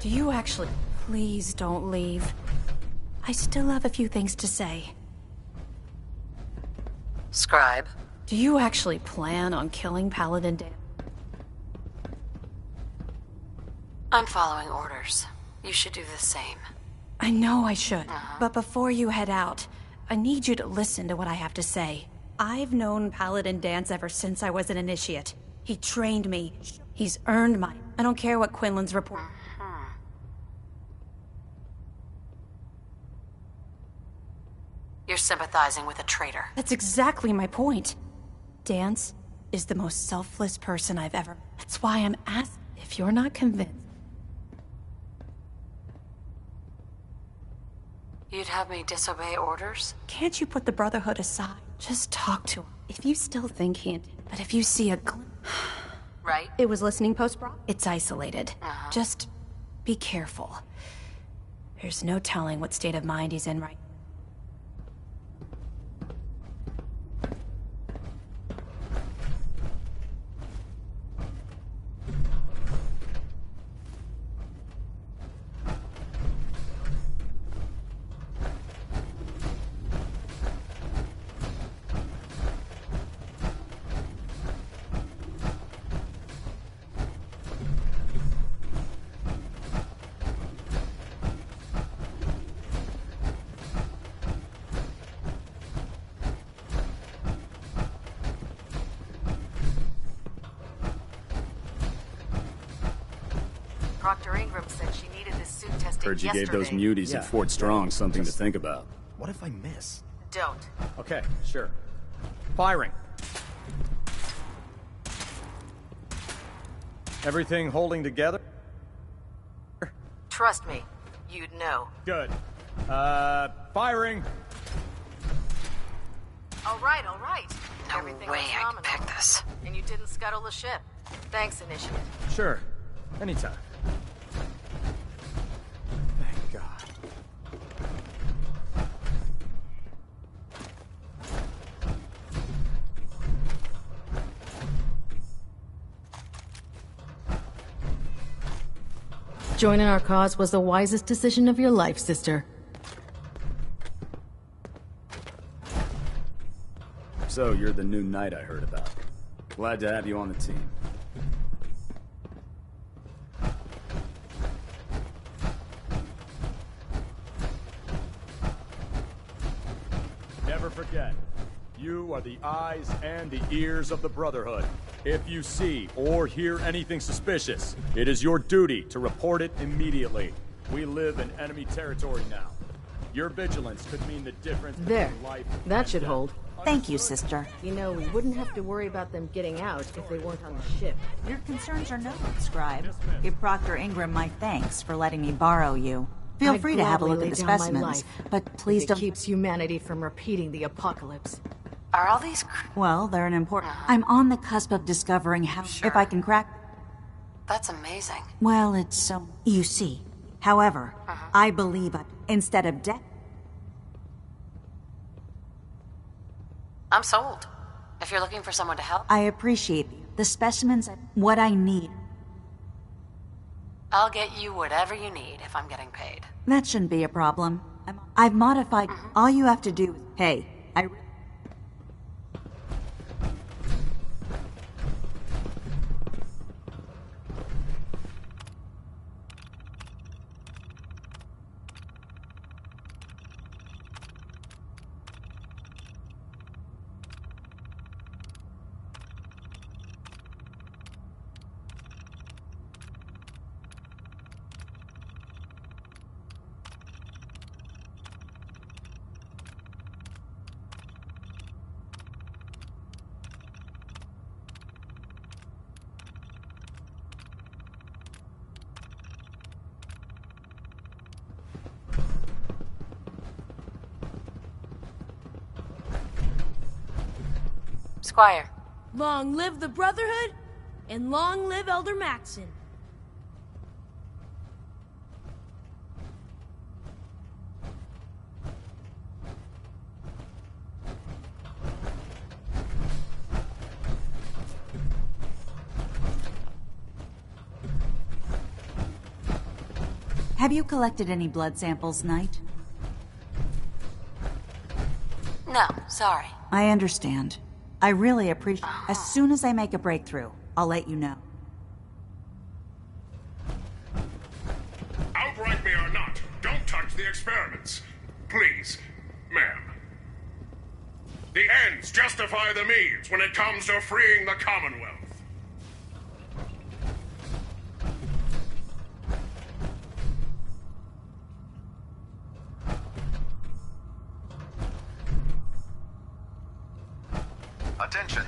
Speaker 14: Do you actually... Please don't leave. I still have a few things to say.
Speaker 8: Scribe?
Speaker 14: Do you actually plan on killing Paladin Dan?
Speaker 8: I'm following orders. You should do the same.
Speaker 14: I know I should, but before you head out, I need you to listen to what I have to say. I've known Paladin Dance ever since I was an initiate. He trained me. He's earned my... I don't care what Quinlan's report...
Speaker 8: You're sympathizing with a traitor.
Speaker 14: That's exactly my point. Dance is the most selfless person I've ever... That's why I'm asking if you're not convinced.
Speaker 8: You'd have me disobey orders?
Speaker 14: Can't you put the Brotherhood aside? Just talk to him. If you still think he... But if you see a
Speaker 22: right?
Speaker 14: It was listening post. It's isolated. Just be careful. There's no telling what state of mind he's in right.
Speaker 22: Proctor Ingram said she needed this suit tested
Speaker 6: Heard you
Speaker 22: yesterday.
Speaker 6: gave those muties at Fort Strong something to think about.
Speaker 15: What if I miss?
Speaker 22: Don't.
Speaker 6: Okay, sure. Firing. Everything holding together?
Speaker 22: Trust me, you'd know.
Speaker 6: Good. Firing.
Speaker 22: All right, all right.
Speaker 8: No
Speaker 22: Everything
Speaker 8: way
Speaker 22: was
Speaker 8: I
Speaker 22: nominal.
Speaker 8: can pick this.
Speaker 22: And you didn't scuttle the ship. Thanks, Initiate.
Speaker 6: Sure. Anytime. Thank God.
Speaker 20: Joining our cause was the wisest decision of your life, sister.
Speaker 6: So, you're the new knight I heard about. Glad to have you on the team. Never forget, you are the eyes and the ears of the Brotherhood. If you see or hear anything suspicious, it is your duty to report it immediately. We live in enemy territory now. Your vigilance could mean the difference
Speaker 20: There.
Speaker 6: between life
Speaker 20: That
Speaker 6: and
Speaker 20: should
Speaker 6: death.
Speaker 20: hold.
Speaker 16: Thank you, sister.
Speaker 20: You know, we wouldn't have to worry about them getting out if they weren't on the ship.
Speaker 16: Your concerns are noted, Scribe. Give Proctor Ingram my thanks for letting me borrow you. Feel
Speaker 20: I'd
Speaker 16: free to have a
Speaker 20: gladly
Speaker 16: look at the
Speaker 20: lay down my
Speaker 16: specimens,
Speaker 20: life
Speaker 16: but please
Speaker 20: if it
Speaker 16: don't...
Speaker 20: keeps humanity from repeating the apocalypse.
Speaker 8: Are all these...
Speaker 16: Well, they're an important... I'm on the cusp of discovering how... If I can crack...
Speaker 8: That's amazing.
Speaker 16: Well, it's so... You see. However, I believe instead of death...
Speaker 8: I'm sold. If you're looking for someone to help,
Speaker 16: I appreciate the specimens, what I need.
Speaker 8: I'll get you whatever you need if I'm getting paid.
Speaker 16: That shouldn't be a problem. I've modified... All you have to do... Hey, I...
Speaker 8: Squire.
Speaker 17: Long live the Brotherhood, and long live Elder Maxon.
Speaker 16: Have you collected any blood samples, Knight?
Speaker 8: No, sorry.
Speaker 16: I understand. I really appreciate... As soon as I make a breakthrough, I'll let you know.
Speaker 23: Outright me or not, don't touch the experiments. Please, ma'am. The ends justify the means when it comes to freeing the Commonwealth.
Speaker 24: Attention!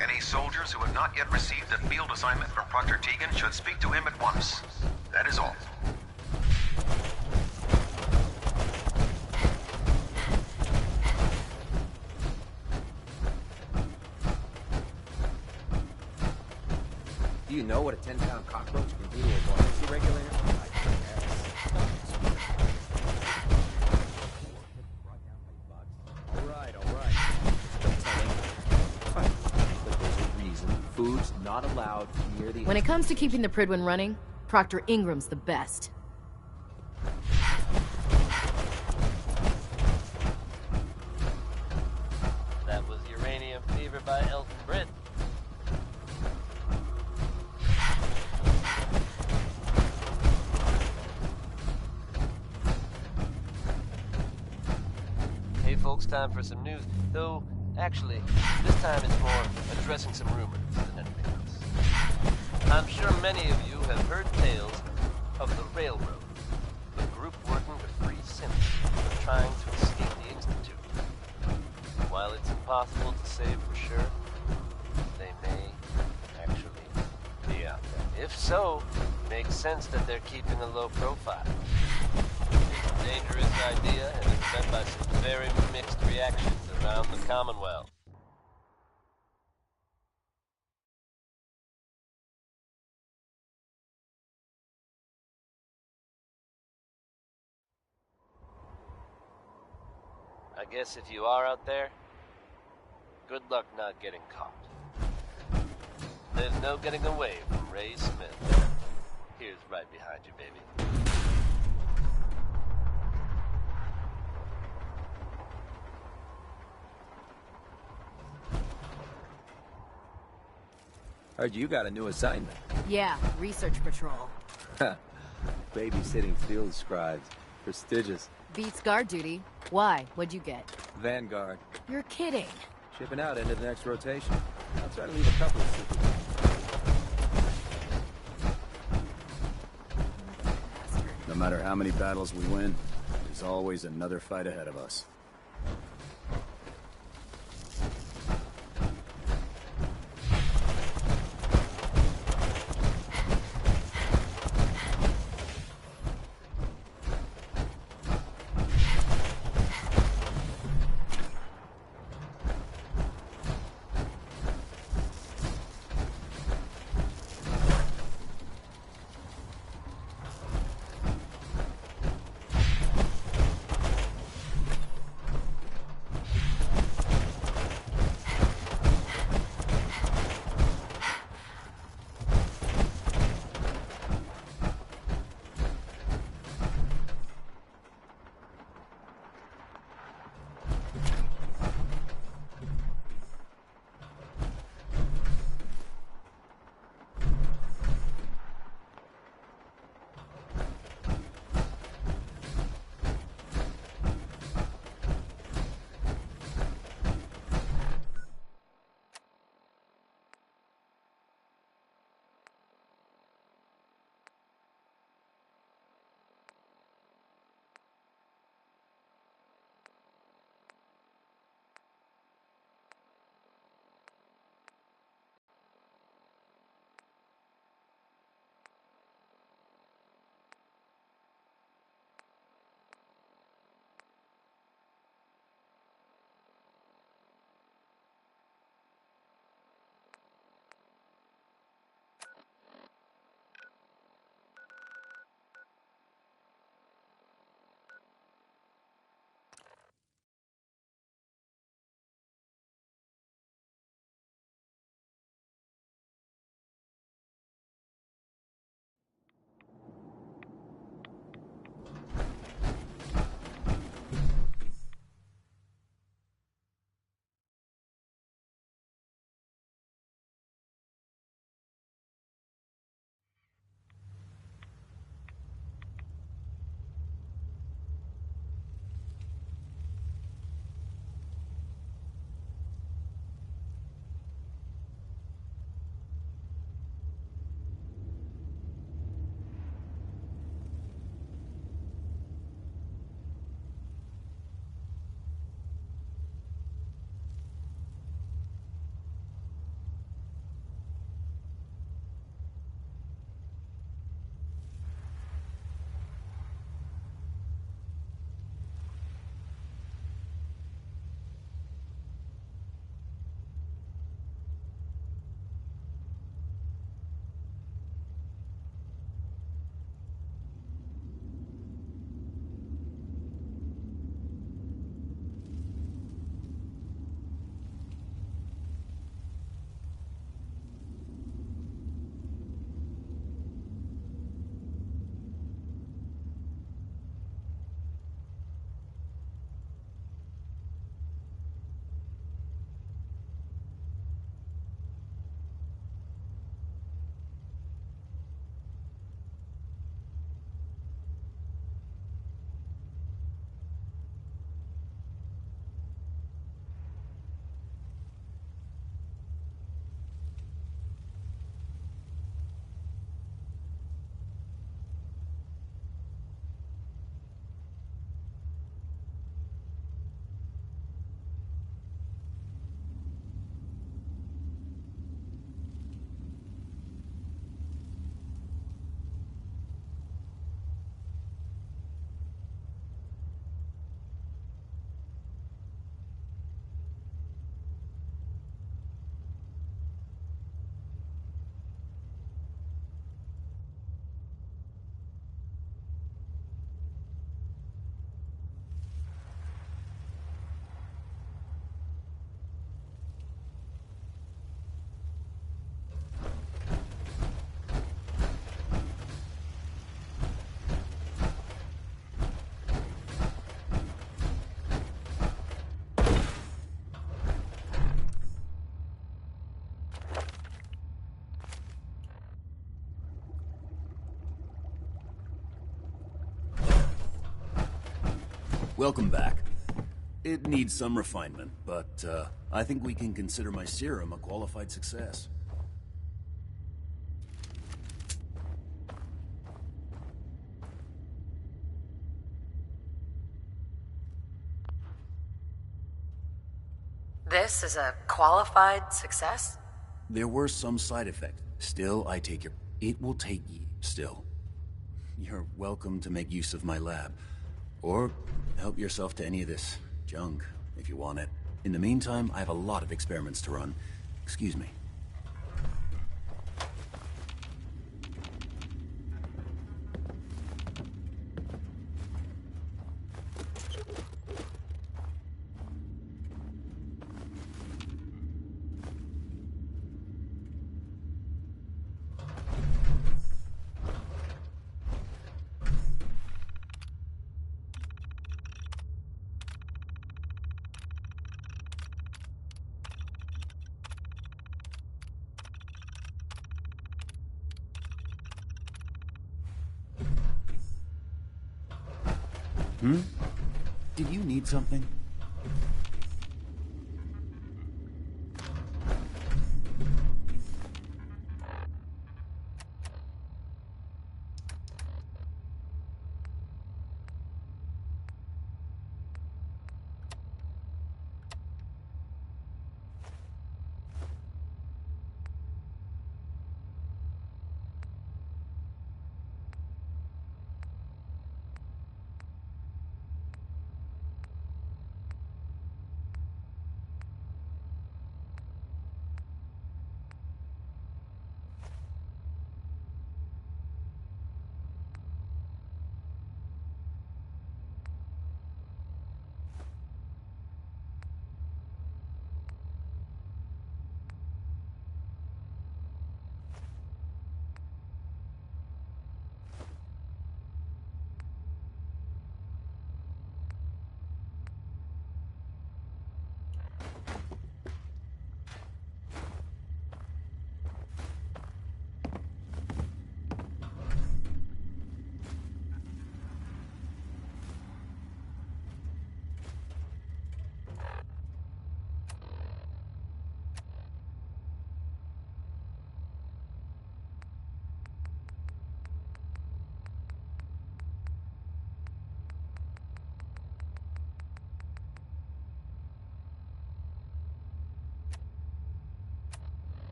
Speaker 24: Any soldiers who have not yet received a field assignment from Proctor Tegan should speak to him at once. That is all.
Speaker 9: you know what a 10-pound cockroach can do to a buoyancy regulator? I guess.
Speaker 6: All right.
Speaker 9: Fine. But there's a reason food's not allowed near the...
Speaker 20: When it comes to keeping the Pridwin running, Proctor Ingram's the best.
Speaker 3: That was Uranium Fever by Elton Britt. Hey folks, time for some news. Though, actually, this time it's more addressing some rumors than anything else. I'm sure many of you have heard tales of the Railroad, a group working to free sinners who are trying to escape the Institute. While it's impossible to say for sure, they may actually be out there. If so, it makes sense that they're keeping a low profile. It's a dangerous idea, and it's met by some very mixed reactions around the Commonwealth. I guess if you are out there, good luck not getting caught. There's no getting away from Ray Smith. Here's right behind you, baby.
Speaker 9: Heard you got a new assignment.
Speaker 20: Yeah, research patrol.
Speaker 9: Babysitting field scribes. Prestigious.
Speaker 20: Beats guard duty. Why? What'd you get?
Speaker 9: Vanguard.
Speaker 20: You're kidding.
Speaker 9: Shipping out into the next rotation. I'll try to leave a couple of secrets.
Speaker 6: No matter how many battles we win, there's always another fight ahead of us.
Speaker 11: Welcome back. It needs some refinement, but I think we can consider my serum a qualified success.
Speaker 8: This is a qualified success?
Speaker 11: There were some side effects. Still, I take your... It will take you. Still. You're welcome to make use of my lab. Or help yourself to any of this junk, if you want it. In the meantime, I have a lot of experiments to run. Excuse me. Did you need something?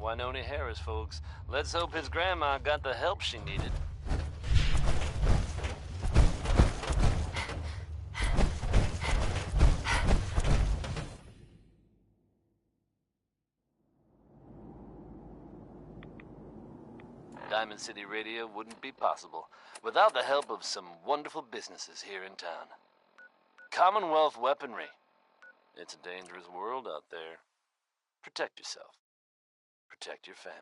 Speaker 3: Winona Harris, folks. Let's hope his grandma got the help she needed. Diamond City Radio wouldn't be possible without the help of some wonderful businesses here in town. Commonwealth Weaponry. It's a dangerous world out there. Protect yourself. Protect your family.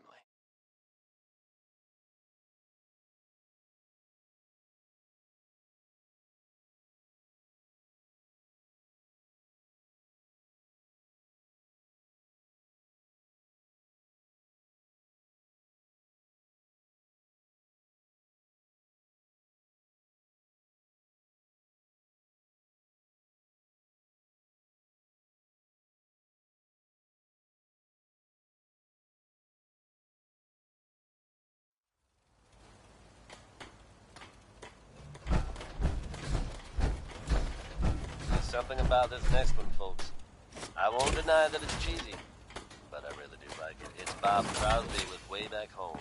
Speaker 3: There's something about this next one, folks. I won't deny that it's cheesy, but I really do like it. It's Bob Crosby with Way Back Home.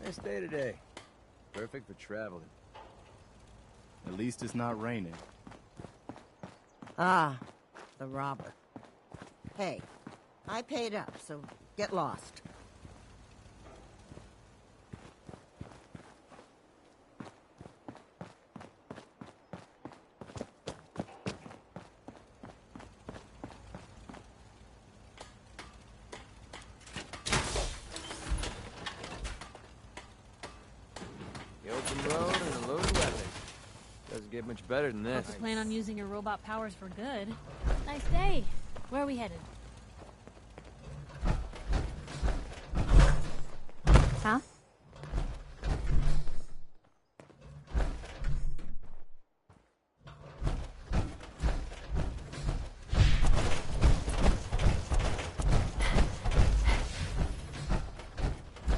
Speaker 3: Nice day today. Perfect for traveling.
Speaker 1: At least it's not raining.
Speaker 12: Ah, the robber. Hey, I paid up, so get lost.
Speaker 3: The open road and a loaded weapon. Doesn't get much better than this.
Speaker 17: Hope you plan on using your robot powers for good. Nice day. Where are we headed?
Speaker 5: Huh?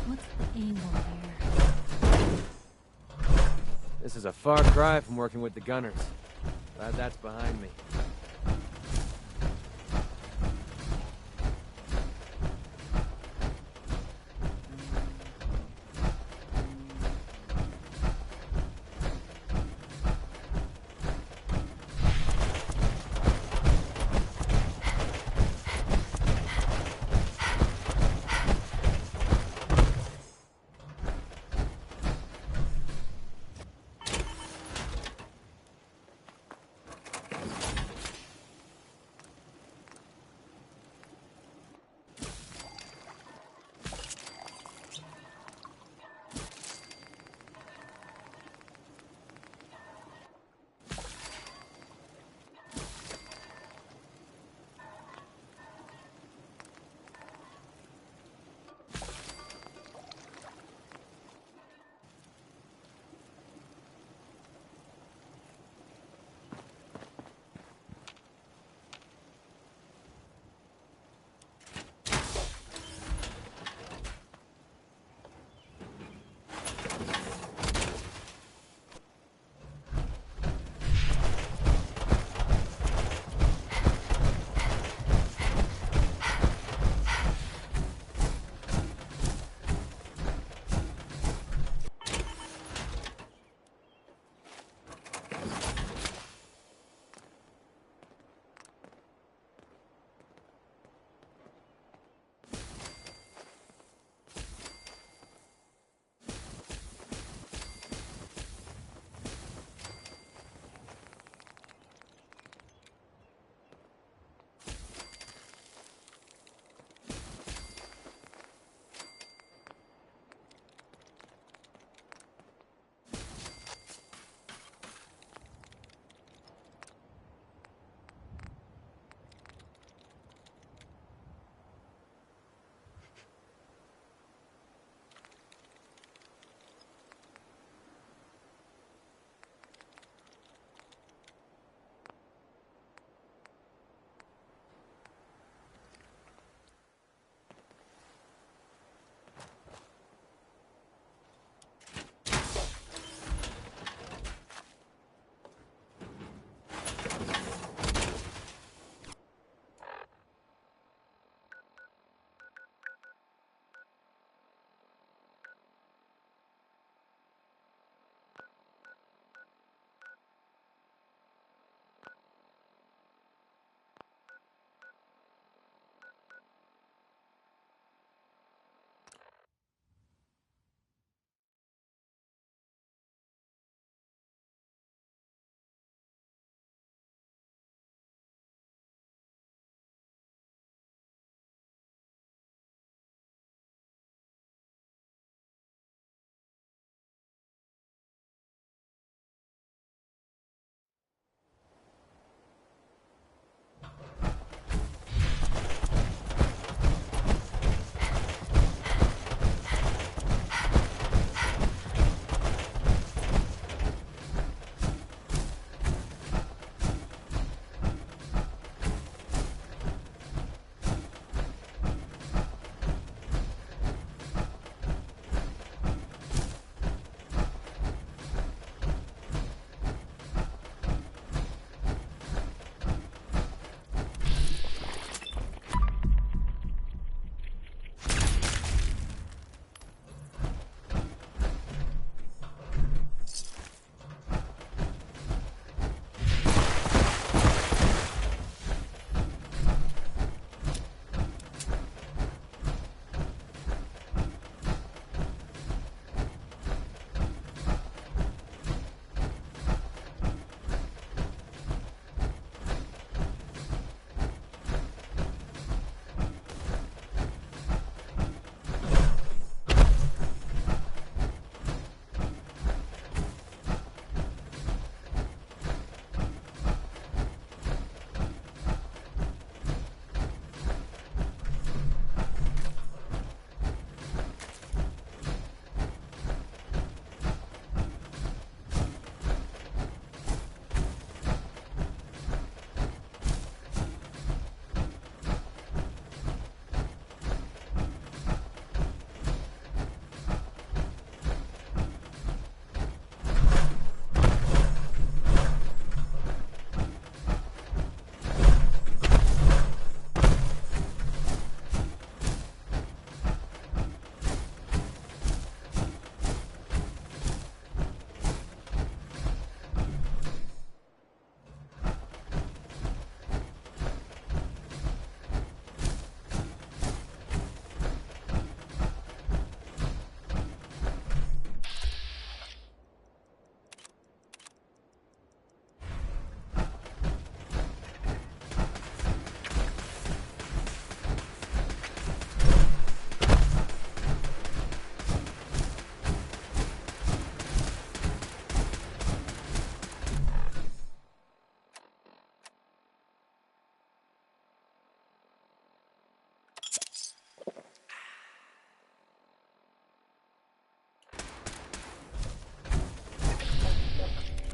Speaker 17: What's the angle here?
Speaker 3: This is a far cry from working with the gunners. Glad that's behind me.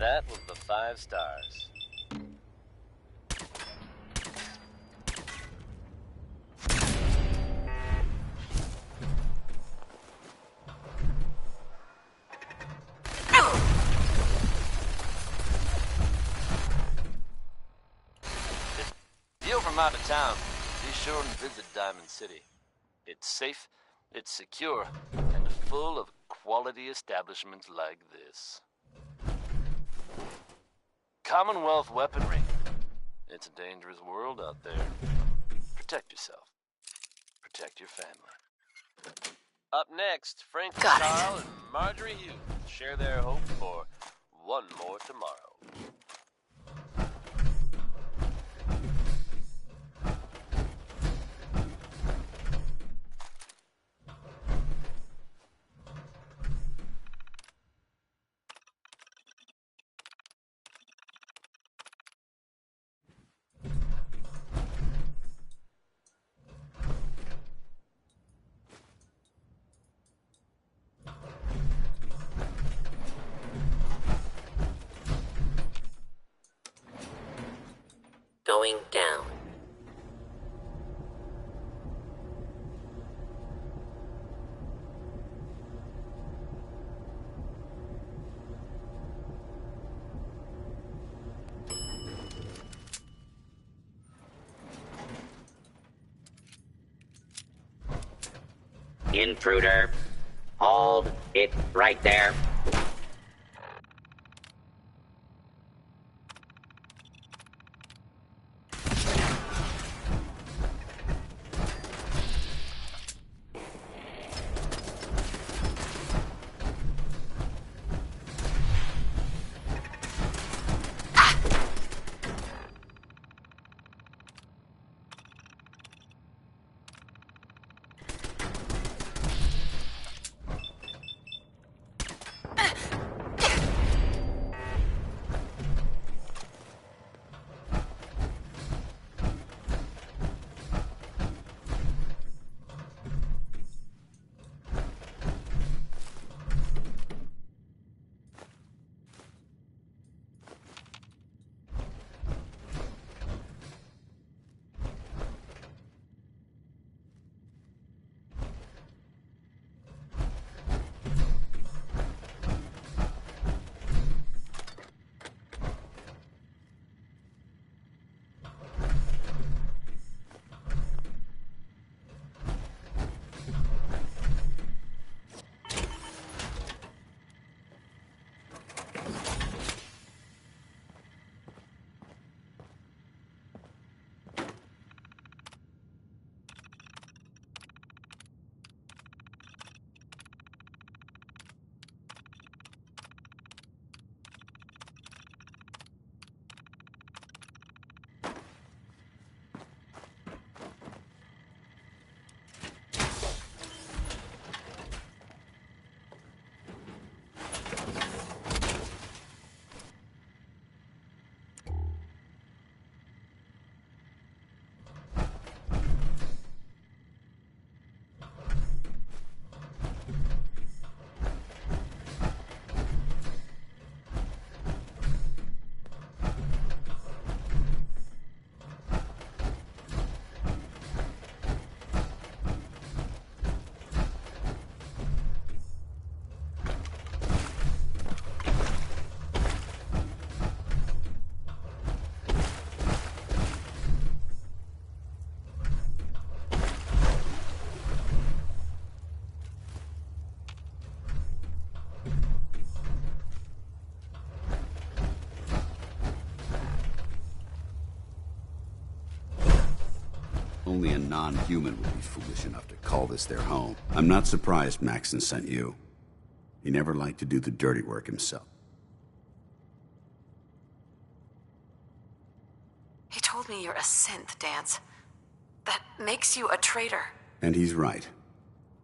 Speaker 3: that was the 5 stars. If you're from out of town, be sure and visit Diamond City. It's safe, it's secure, and full of quality establishments like this. Commonwealth weaponry. It's a dangerous world out there. Protect yourself. Protect your family. Up next, Frank Carl and Marjorie Hughes share their hope for one more tomorrow.
Speaker 2: Going down. Intruder. Hold it right there.
Speaker 7: Only a non-human would be foolish enough to call this their home. I'm not surprised Maxson sent you. He never liked to do the dirty work himself.
Speaker 8: He told me you're a synth, Dance. That makes you a traitor.
Speaker 7: And he's right.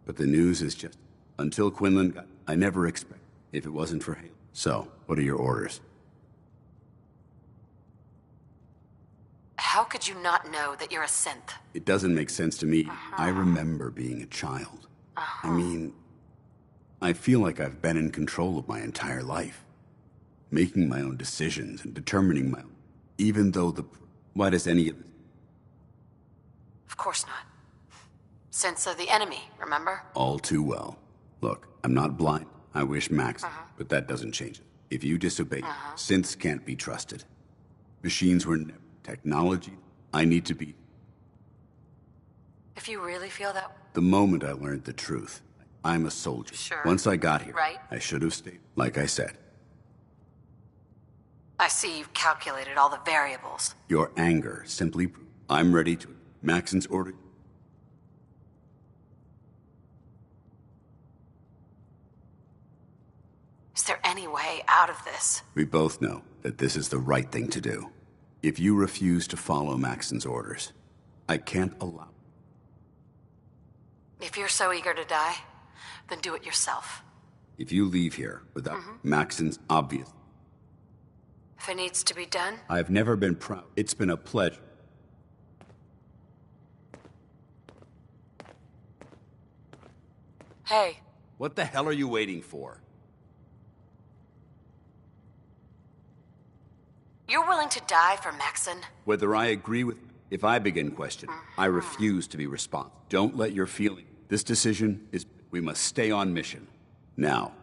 Speaker 7: But the news is just... Until Quinlan got... I never expect... If it wasn't for him. So, what are your orders?
Speaker 8: How could you not know that you're a synth?
Speaker 7: It doesn't make sense to me. I remember being a child. I mean, I feel like I've been in control of my entire life. making my own decisions and determining my own. Even though the... Why does any of it...
Speaker 8: Of course not. Sense of the enemy, remember?
Speaker 7: All too well. Look, I'm not blind. I wish Max, but that doesn't change it. If you disobey, synths can't be trusted. Machines were never technology. I need to be...
Speaker 8: If you really feel that...
Speaker 7: The moment I learned the truth, I'm a soldier.
Speaker 8: Sure.
Speaker 7: Once I got here,
Speaker 8: Right.
Speaker 7: I should have stayed. Like I said,
Speaker 8: I see you've calculated all the variables.
Speaker 7: your anger simply... I'm ready to... Maxon's order...
Speaker 8: Is there any way out of this?
Speaker 7: We both know that this is the right thing to do. If you refuse to follow Maxon's orders, I can't allow...
Speaker 8: If you're so eager to die, then do it yourself.
Speaker 7: If you leave here without Maxon's obvious...
Speaker 8: If it needs to be done,
Speaker 7: I've never been proud. It's been a pleasure.
Speaker 8: hey,
Speaker 7: What the hell are you waiting for?
Speaker 8: you're willing to die for Maxon?
Speaker 7: Whether I agree with... If I begin questioning, I refuse to be responsible. Don't let your feeling... This decision is... We must stay on mission. Now,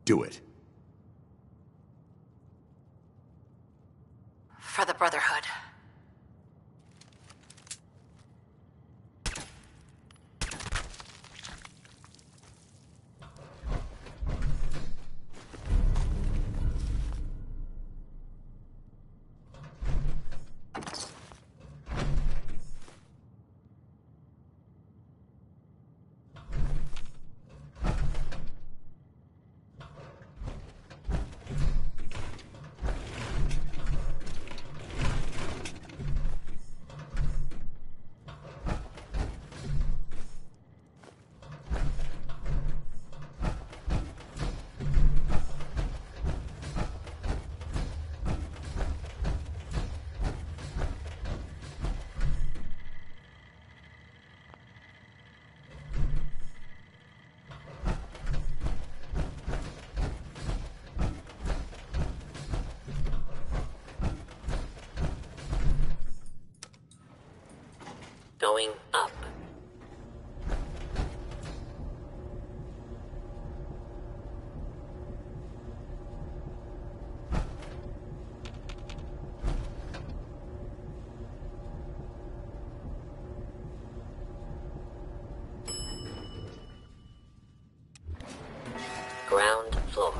Speaker 7: do it.
Speaker 8: For the Brotherhood. Going up. Ground floor.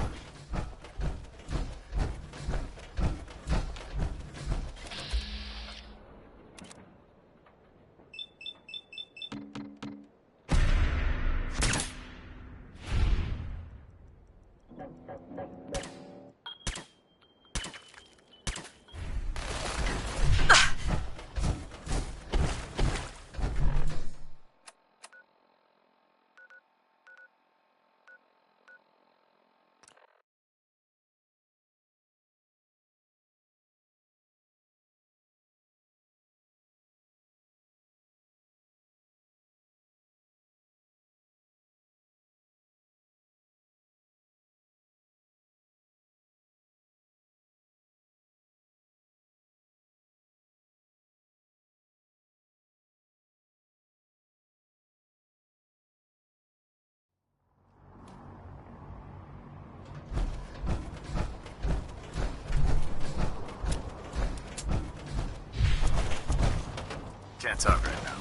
Speaker 21: Can't talk right now.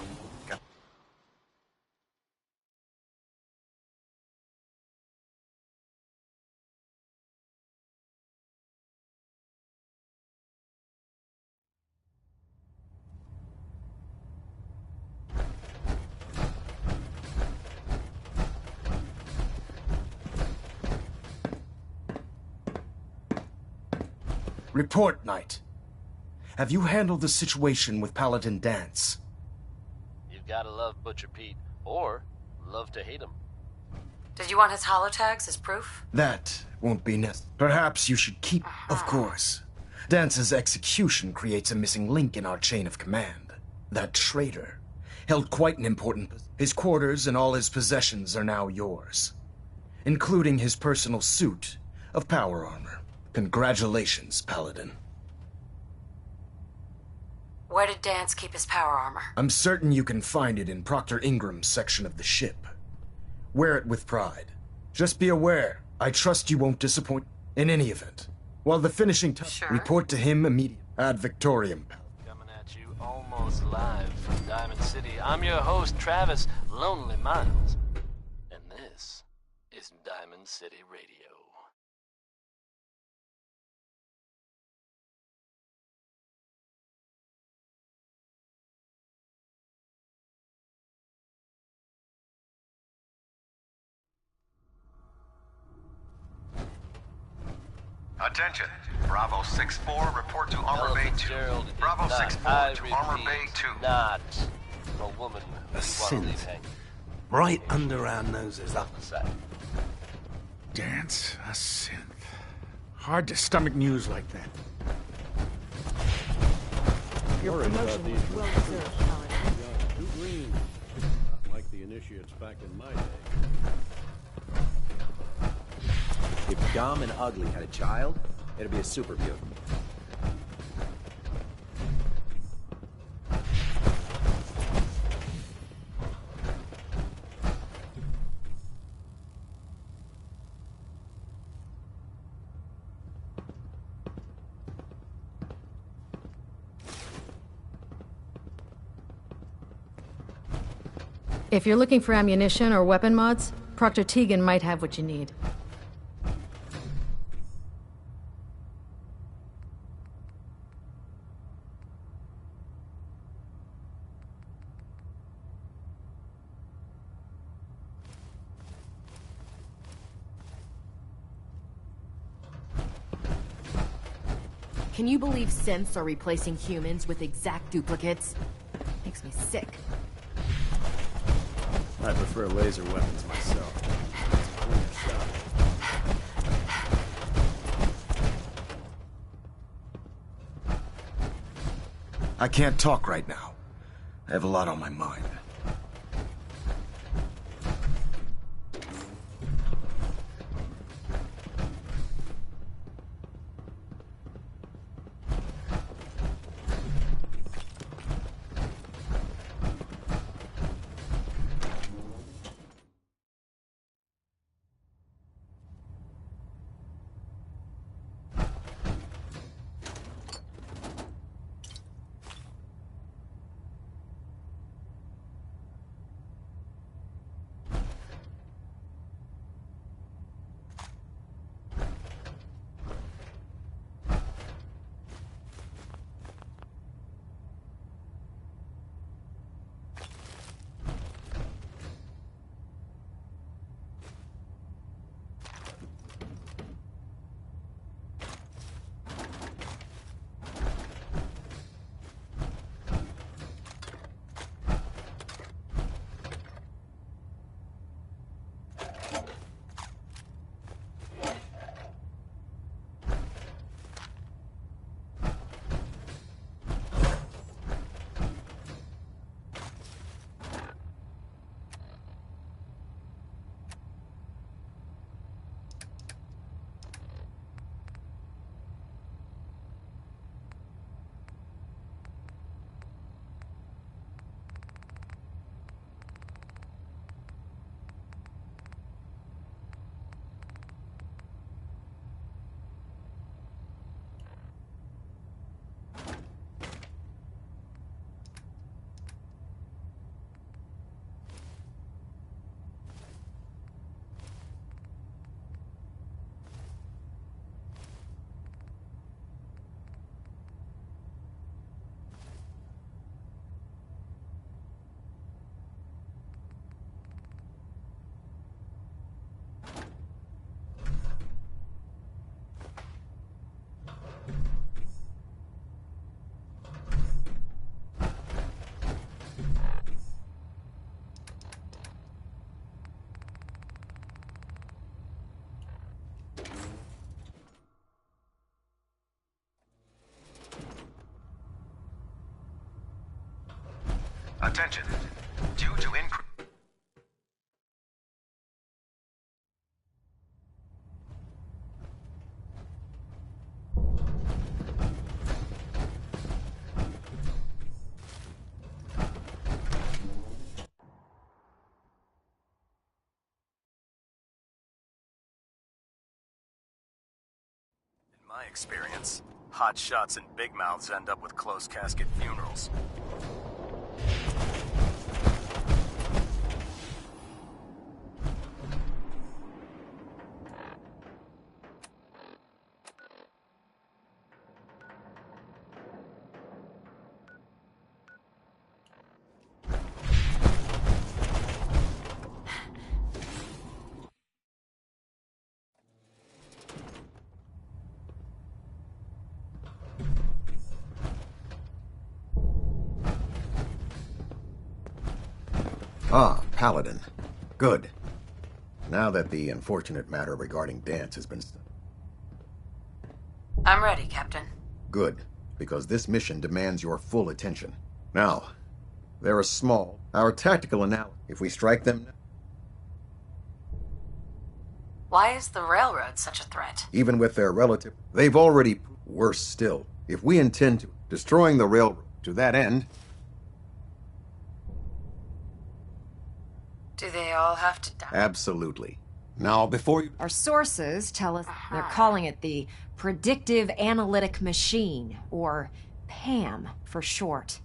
Speaker 4: Report, Knight. Have you handled the situation with Paladin Dance?
Speaker 3: You've gotta love Butcher Pete, or love to hate him.
Speaker 8: Did you want his holotags as proof?
Speaker 4: That won't be necessary. Perhaps you should keep... Of course. Dance's execution creates a missing link in our chain of command. That traitor held quite an important... His quarters and all his possessions are now yours, including his personal suit of power armor. Congratulations, Paladin.
Speaker 8: Where did Dance keep his power armor?
Speaker 4: I'm certain you can find it in Proctor Ingram's section of the ship. Wear it with pride. Just be aware, I trust you won't disappoint. In any event, while the finishing touch, report to him immediately. Ad Victoriam.
Speaker 3: Coming at you almost live from Diamond City. I'm your host, Travis Lonely Miles. And this is Diamond City Radio.
Speaker 24: Attention. Bravo 6-4, report to Armor Bay 2. Bravo 6-4 to Armor Bay 2.
Speaker 3: Not a woman.
Speaker 13: A synth. Right under our noses. Up the side.
Speaker 10: Dance, a synth. Hard to stomach news like that.
Speaker 15: Your promotion was well deserved, Paladin.
Speaker 18: Too green. Not like the initiates back in my day.
Speaker 9: If Dumb and Ugly had a child, it'd be a super mutant.
Speaker 19: If you're looking for ammunition or weapon mods, Proctor Tegan might have what you need.
Speaker 20: Can you believe synths are replacing humans with exact duplicates? Makes me sick.
Speaker 1: I prefer laser weapons myself. It's a cleaner shot.
Speaker 4: I can't talk right now. I have a lot on my mind.
Speaker 24: Attention. Due to
Speaker 21: my experience. Hot shots and big mouths end up with closed casket funerals.
Speaker 14: Ah, Paladin. Good. Now that the unfortunate matter regarding Dance has been...
Speaker 8: I'm ready, Captain.
Speaker 14: Good, because this mission demands your full attention. Now, they're a small... Our tactical analysis, if we strike them...
Speaker 8: Why is the railroad such a threat?
Speaker 14: Even with their relative... They've already... Worse still, if we intend to... Destroying the railroad to that end...
Speaker 8: Do they all have to die?
Speaker 14: Absolutely. Now, before you...
Speaker 20: Our sources tell us they're calling it the Predictive Analytic Machine, or PAM for short.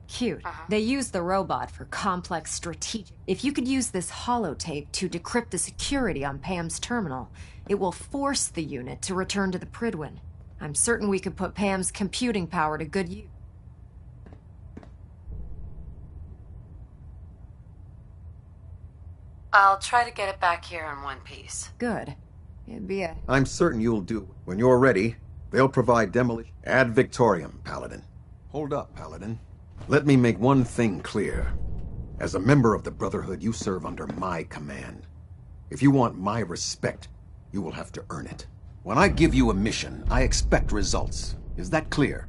Speaker 20: Cute. They use the robot for complex strategic... If you could use this holotape to decrypt the security on PAM's terminal, it will force the unit to return to the Pridwin. I'm certain we could put PAM's computing power to good use.
Speaker 8: I'll try to get it back here in one piece.
Speaker 20: Good. It'd be a...
Speaker 14: I'm certain you'll do. When you're ready, they'll provide demolition. Ad Victoriam, Paladin. Hold up, Paladin. Let me make one thing clear. As a member of the Brotherhood, you serve under my command. If you want my respect, you will have to earn it. When I give you a mission, I expect results. Is that clear?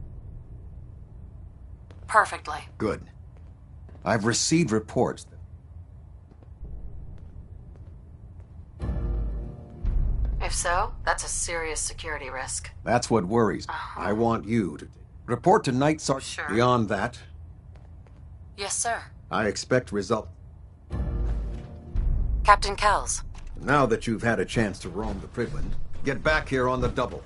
Speaker 8: Perfectly.
Speaker 14: Good. I've received reports that...
Speaker 8: If so, that's a serious security risk.
Speaker 14: That's what worries me. I want you to report to Night Sergeant.
Speaker 8: Sure.
Speaker 14: Beyond that,
Speaker 8: Yes, sir.
Speaker 14: I expect results.
Speaker 8: Captain Kells.
Speaker 14: Now that you've had a chance to roam the Pridwin, get back here on the double.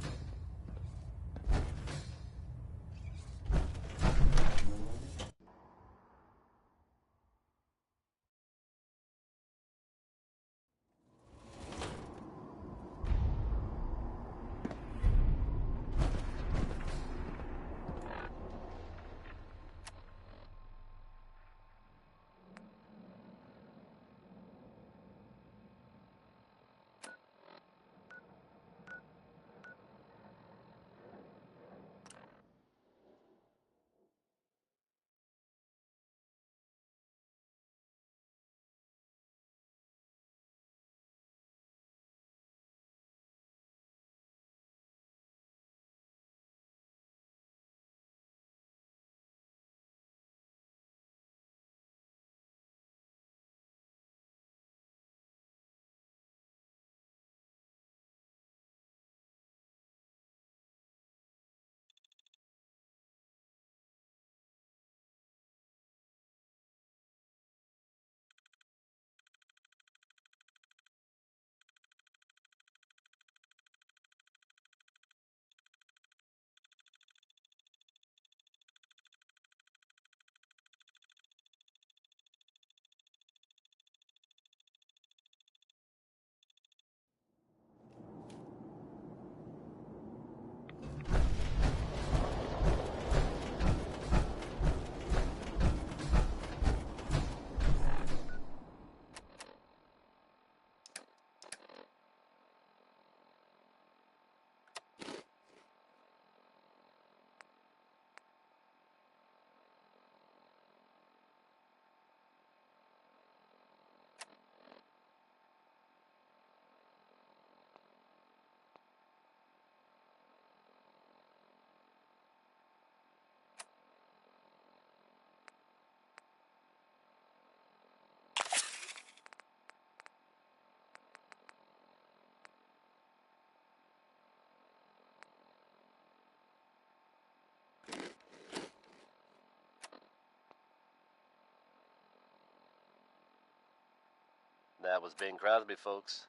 Speaker 3: That was Bing Crosby, folks.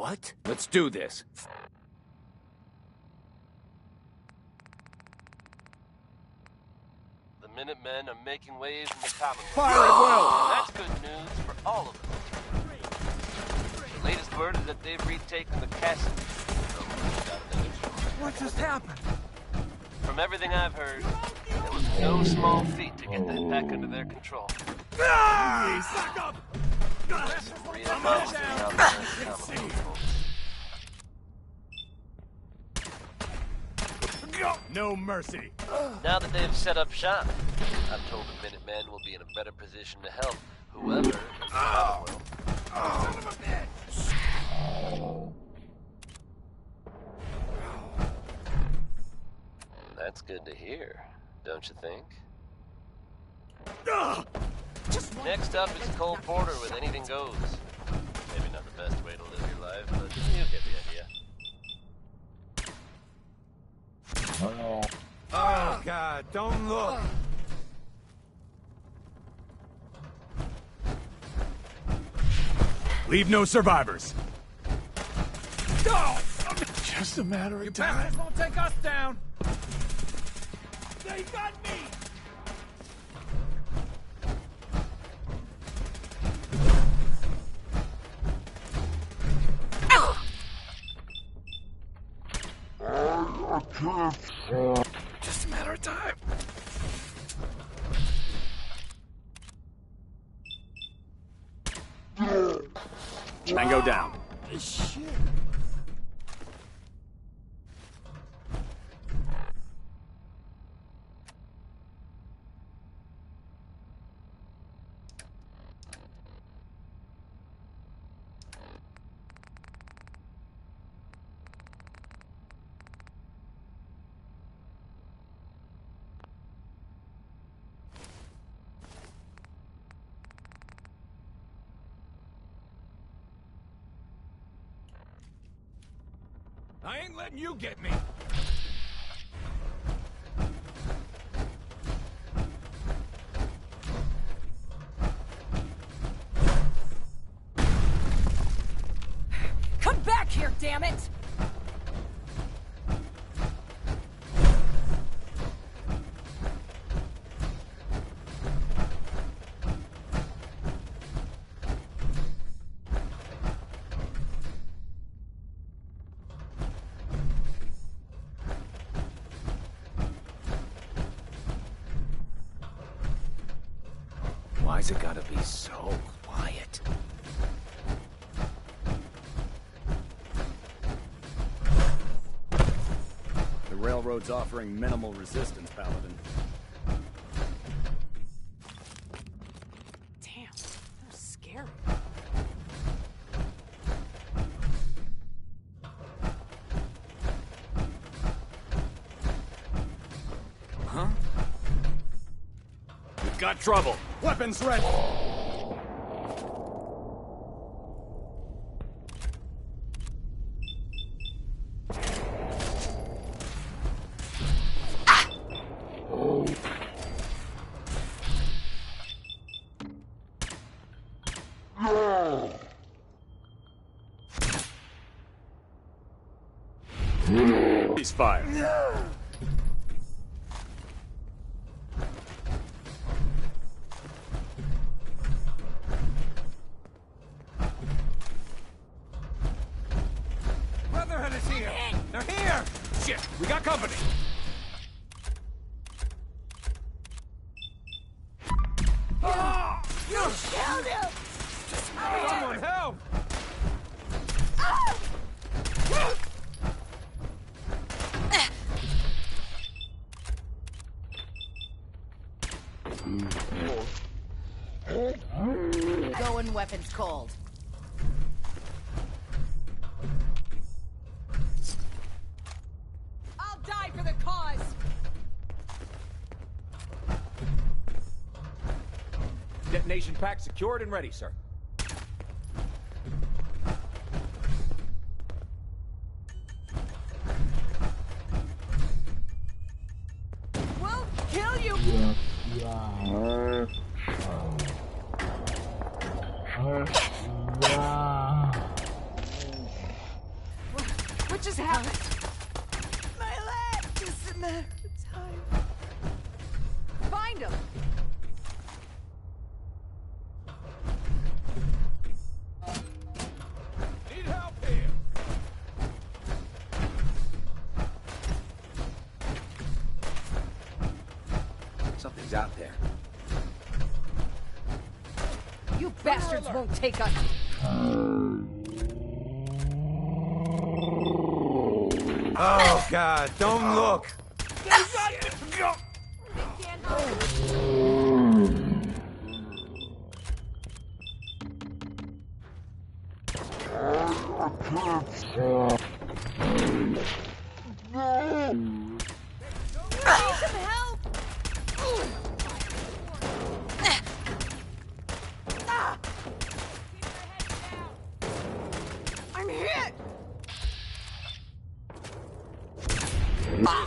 Speaker 9: What? Let's do this.
Speaker 3: The Minutemen are making waves in the Commonwealth.
Speaker 9: Fire at will!
Speaker 3: That's good news for all of them. The latest word is that they've retaken the castle.
Speaker 10: What just happened?
Speaker 3: From everything I've heard, it was no small feat to get that back under their control.
Speaker 10: Suck up!
Speaker 3: Real monsters out there in the Commonwealth, folks.
Speaker 10: No mercy.
Speaker 3: Now that they've set up shop, I'm told the Minutemen will be in a better position to help whoever is the Commonwealth.
Speaker 10: Son of a bitch!
Speaker 3: That's good to hear, don't you think? Next up is Cole Porter with Anything Goes. Maybe not the best way to live your life, but you get the idea.
Speaker 10: Oh, God, don't look. Leave no survivors. Just a matter of time. You bastards won't take us down. They got me. Just a matter of time.
Speaker 9: Tango down.
Speaker 10: Shit. I ain't letting you get me.
Speaker 6: Come back here, damn it!
Speaker 9: Why's it gotta be so quiet?
Speaker 21: The railroad's offering minimal resistance, Paladin.
Speaker 6: Damn, they're scary.
Speaker 21: Huh? We've got trouble.
Speaker 10: Weapons ready.
Speaker 21: Ceasefire.
Speaker 10: Brotherhood is here. They're here. Shit, we got company. Oh, you killed him. Someone help.
Speaker 2: Going weapons cold.
Speaker 6: I'll die for the cause!
Speaker 9: Detonation pack secured and ready, sir.
Speaker 6: We'll kill you! just happened? My leg! Just a matter of time. Find him!
Speaker 10: Need help here!
Speaker 9: Something's out there.
Speaker 6: You bastards won't take us!
Speaker 1: Oh, God, don't look!
Speaker 6: I'm hit!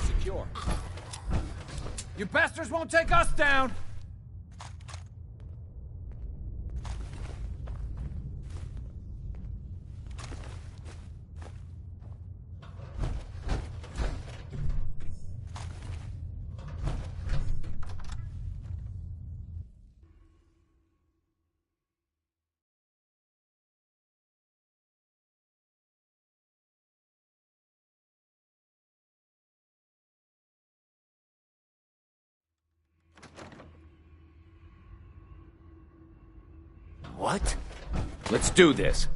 Speaker 10: Secure. You bastards won't take us down!
Speaker 9: What? Let's do this.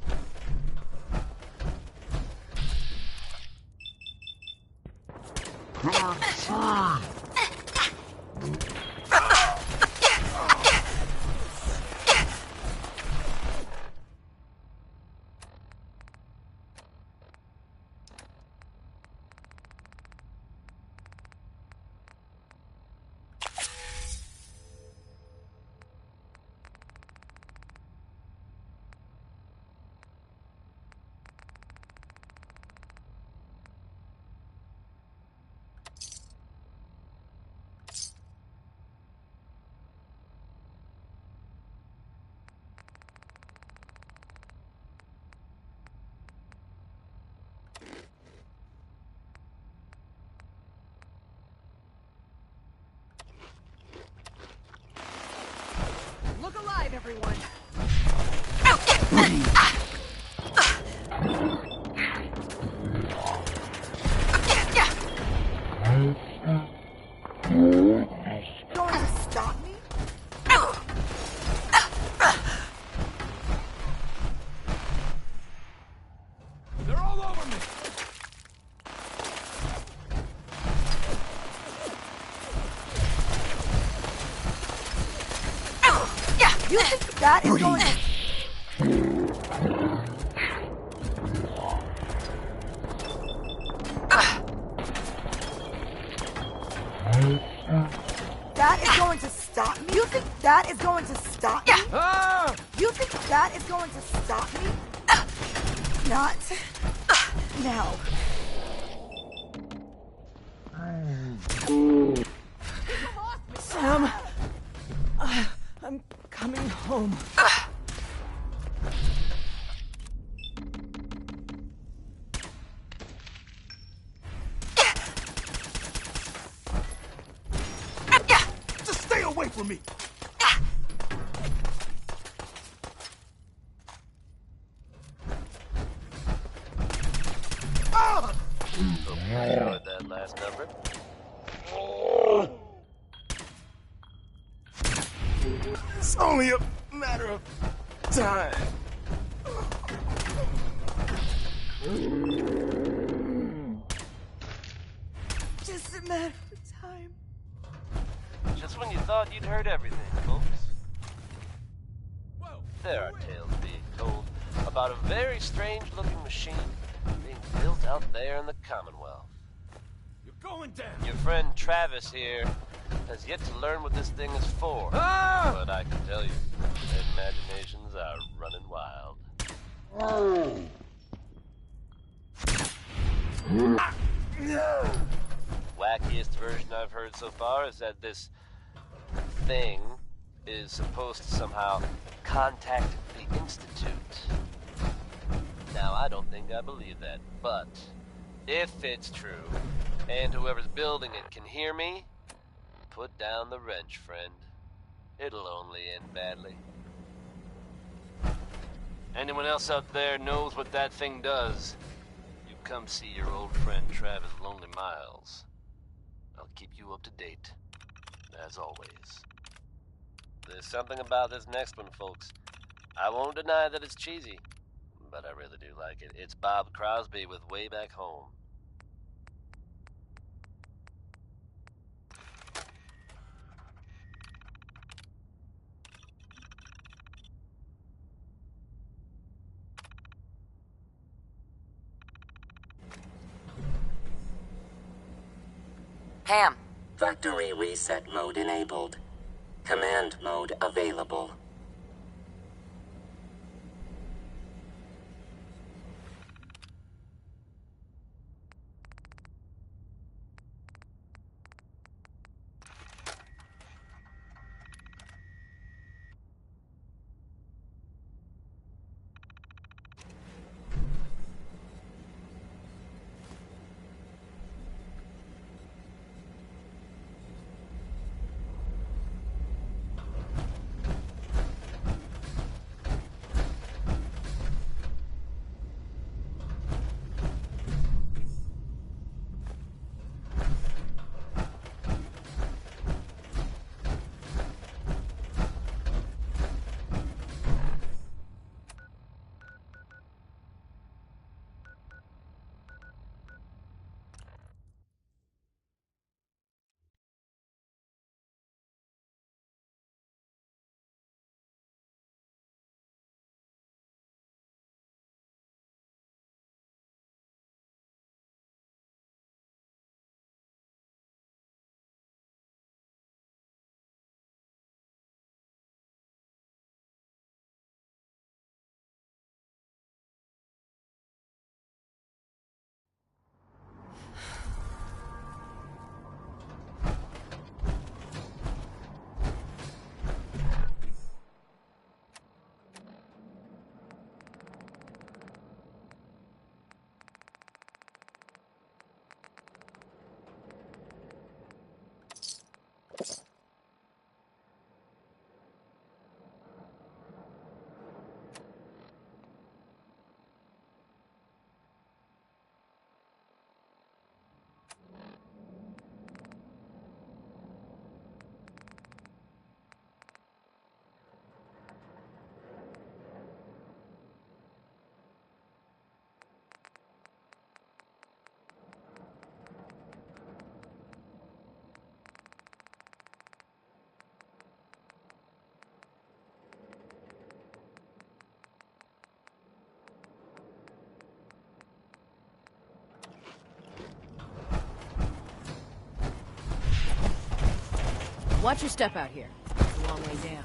Speaker 6: Look alive, everyone! Going to stop me?
Speaker 10: They're all over me!
Speaker 6: You think that is going to... That is going to stop me? You think that is going to stop me? You think that is going to stop me? Not now. Sam, I'm coming home.
Speaker 10: Just stay away from me!
Speaker 3: Enjoyed that last number.
Speaker 1: It's only a matter of time.
Speaker 6: Just a matter of time.
Speaker 3: Just when you thought you'd heard everything, folks. There are tales being told about a very strange-looking machine being built out there in the Commonwealth.
Speaker 10: You're going down!
Speaker 3: Your friend Travis here has yet to learn what this thing is for. But I can tell you, their imaginations are running wild. Wackiest version I've heard so far is that this thing is supposed to somehow contact the Institute. Now, I don't think I believe that, but If it's true, and whoever's building it can hear me, put down the wrench, friend. It'll only end badly. Anyone else out there knows what that thing does, you come see your old friend Travis Lonely Miles. I'll keep you up to date, as always. There's something about this next one, folks. I won't deny that it's cheesy, but I really do like it. It's Bob Crosby with Way Back Home.
Speaker 11: Pam. Factory reset mode enabled. Command mode available.
Speaker 15: Watch your step out here. It's a long way down.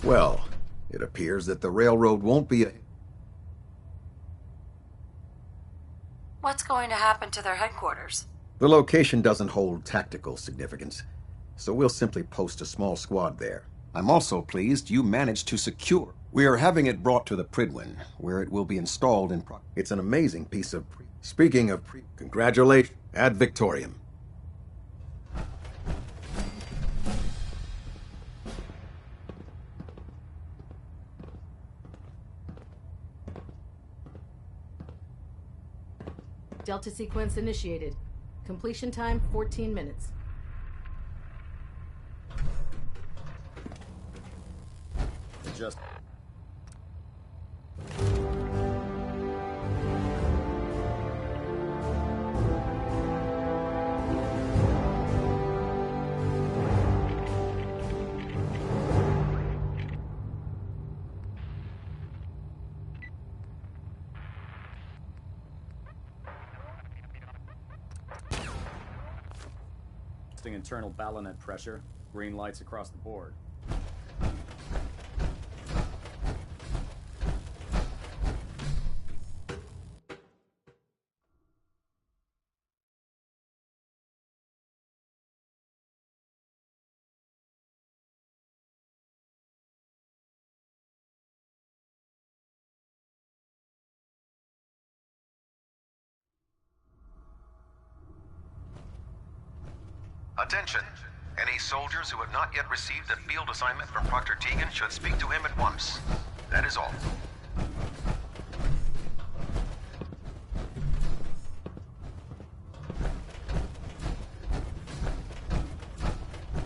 Speaker 14: Well, it appears that the railroad won't be a...
Speaker 8: What's going to happen to their headquarters?
Speaker 14: The location doesn't hold tactical significance, so we'll simply post a small squad there. I'm also pleased you managed to secure. We are having it brought to the Pridwin, where it will be installed in... It's an amazing piece of... Speaking of... Congratulations, ad Victoriam.
Speaker 15: Delta sequence initiated. Completion time 14 minutes.
Speaker 1: Just... internal ballonet pressure. Green lights across the board.
Speaker 24: Attention! Any soldiers who have not yet received a field assignment from Proctor Tegan should speak to him at once. That is all.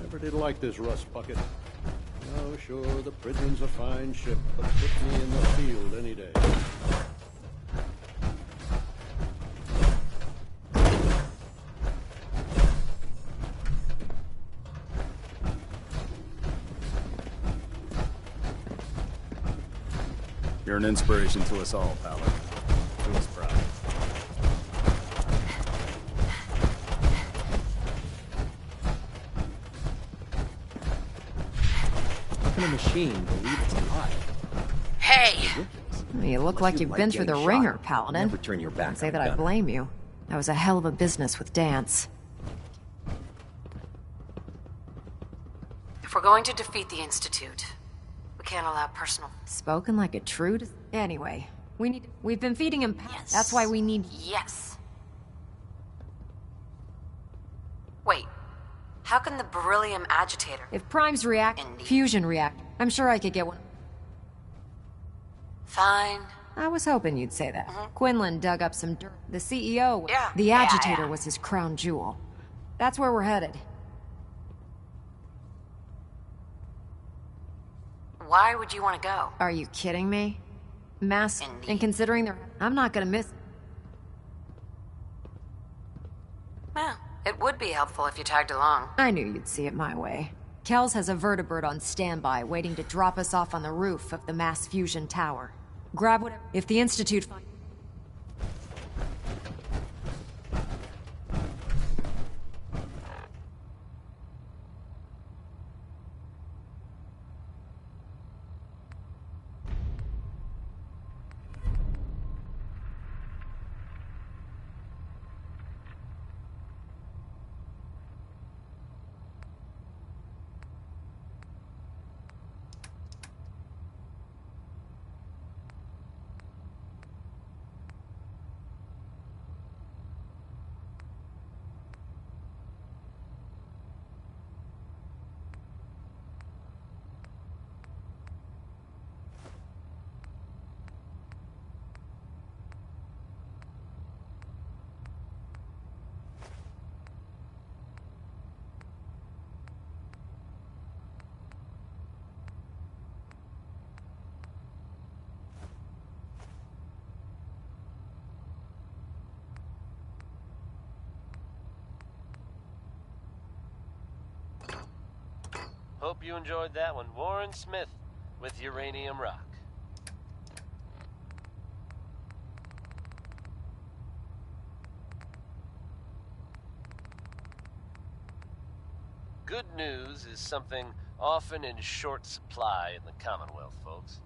Speaker 18: Never did like this rust bucket. Oh, sure, the prison's a fine ship, but put me in the field any day.
Speaker 1: You're an inspiration to us all, Paladin. Do us proud.
Speaker 9: How can a machine believe it's alive?
Speaker 2: Hey!
Speaker 20: You look like you've been through the ringer, Paladin.
Speaker 9: Never turn your back
Speaker 20: Can't say
Speaker 9: on
Speaker 20: that I
Speaker 9: gunner.
Speaker 20: blame you. That was a hell of a business with Dance.
Speaker 8: If we're going to defeat the Institute, we can't allow personal...
Speaker 20: Spoken like a true... Anyway, we've been feeding him... Yes. That's why we need...
Speaker 8: Yes. Wait. How can the beryllium agitator...
Speaker 20: If primes react... Fusion react. I'm sure I could get one.
Speaker 8: Fine.
Speaker 20: I was hoping you'd say that. Quinlan dug up some dirt. The CEO...
Speaker 8: Yeah.
Speaker 20: The
Speaker 8: Yeah,
Speaker 20: agitator
Speaker 8: yeah.
Speaker 20: was his crown jewel. That's where we're headed.
Speaker 8: Why would you want to go?
Speaker 20: Are you kidding me? Mass... And considering they're... I'm not gonna miss...
Speaker 8: Well, it would be helpful if you tagged along.
Speaker 20: I knew you'd see it my way. Kells has a vertibird on standby, waiting to drop us off on the roof of the mass fusion tower. Grab whatever... If the Institute...
Speaker 3: Hope you enjoyed that one. Warren Smith with Uranium Rock. Good news is something often in short supply in the Commonwealth, folks.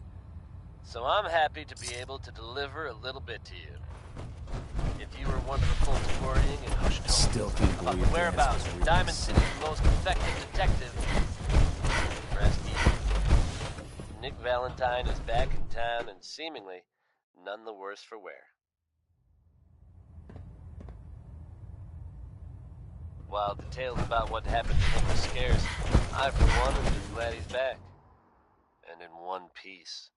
Speaker 3: So I'm happy to be able to deliver a little bit to you. If you were one of the folks worrying and hushed
Speaker 1: Still can't
Speaker 3: about
Speaker 1: believe
Speaker 3: the whereabouts of Diamond City's most effective detective, rest easy. Nick Valentine is back in town and seemingly none the worse for wear. While details about what happened to him are scarce, I for one am just glad he's back. And in one piece.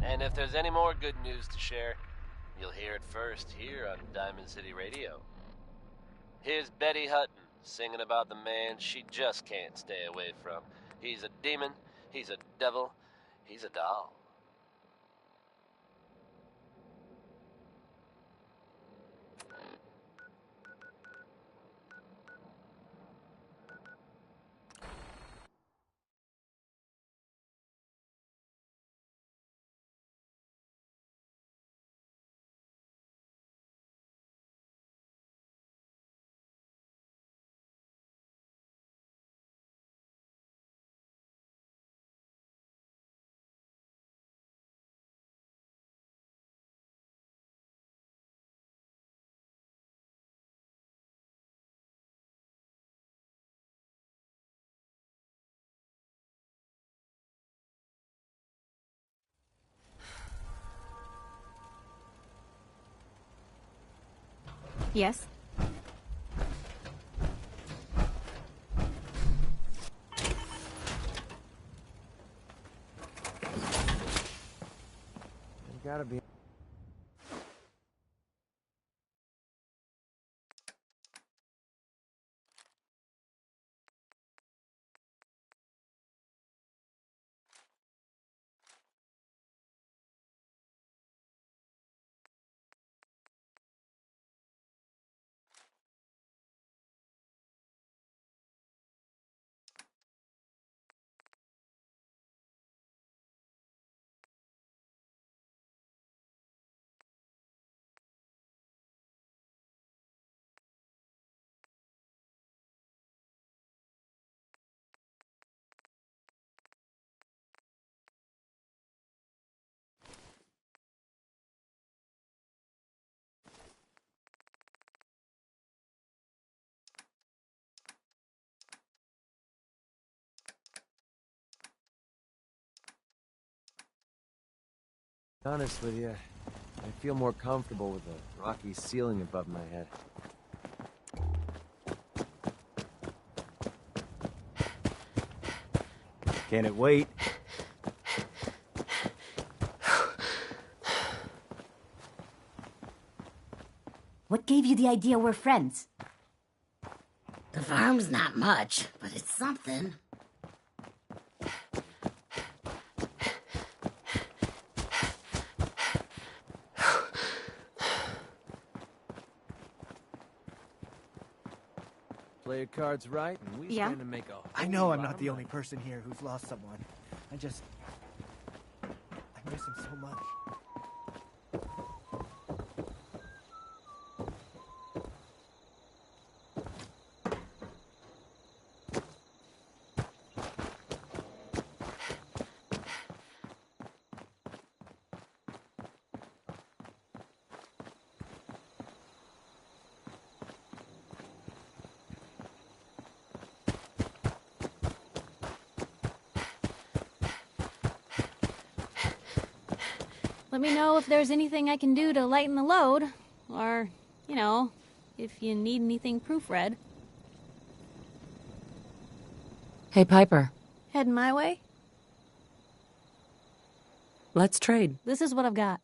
Speaker 3: And if there's any more good news to share, you'll hear it first here on Diamond City Radio. Here's Betty Hutton singing about the man she just can't stay away from. He's a demon, he's a devil, he's a doll.
Speaker 5: Yes?
Speaker 12: Gotta be. Honest with you, I feel more comfortable with a rocky ceiling above my head. Can it wait?
Speaker 2: What gave you the idea we're friends? The farm's not much, but it's something.
Speaker 12: Play your cards right, and we stand to make a
Speaker 16: I know I'm not the only person here who's lost someone. I miss him so much.
Speaker 5: Let me know if there's anything I can do to lighten the load. Or, you know, if you need anything proofread.
Speaker 8: Hey, Piper.
Speaker 5: Heading my way?
Speaker 8: Let's trade.
Speaker 5: This is what I've got.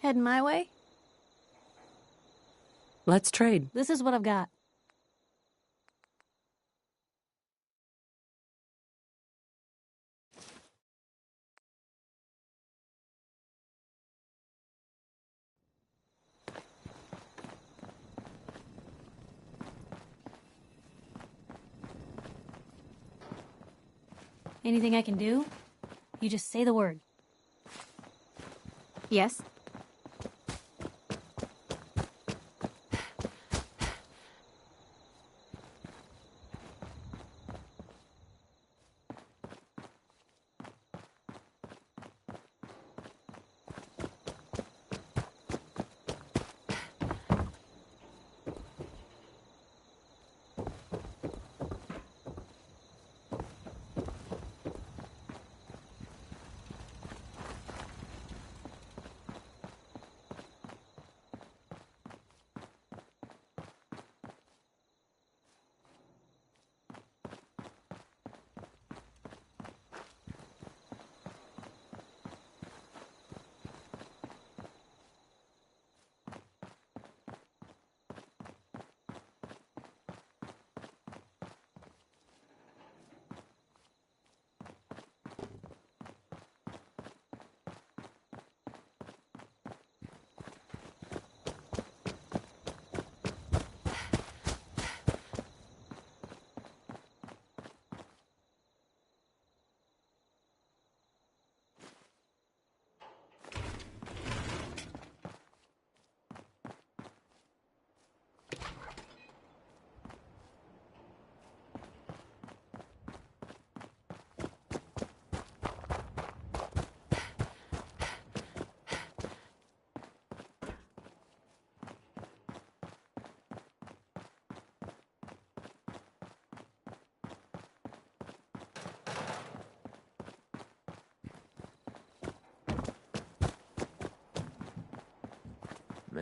Speaker 5: Heading my way?
Speaker 8: Let's trade.
Speaker 5: This is what I've got. Anything I can do? You just say the word. Yes?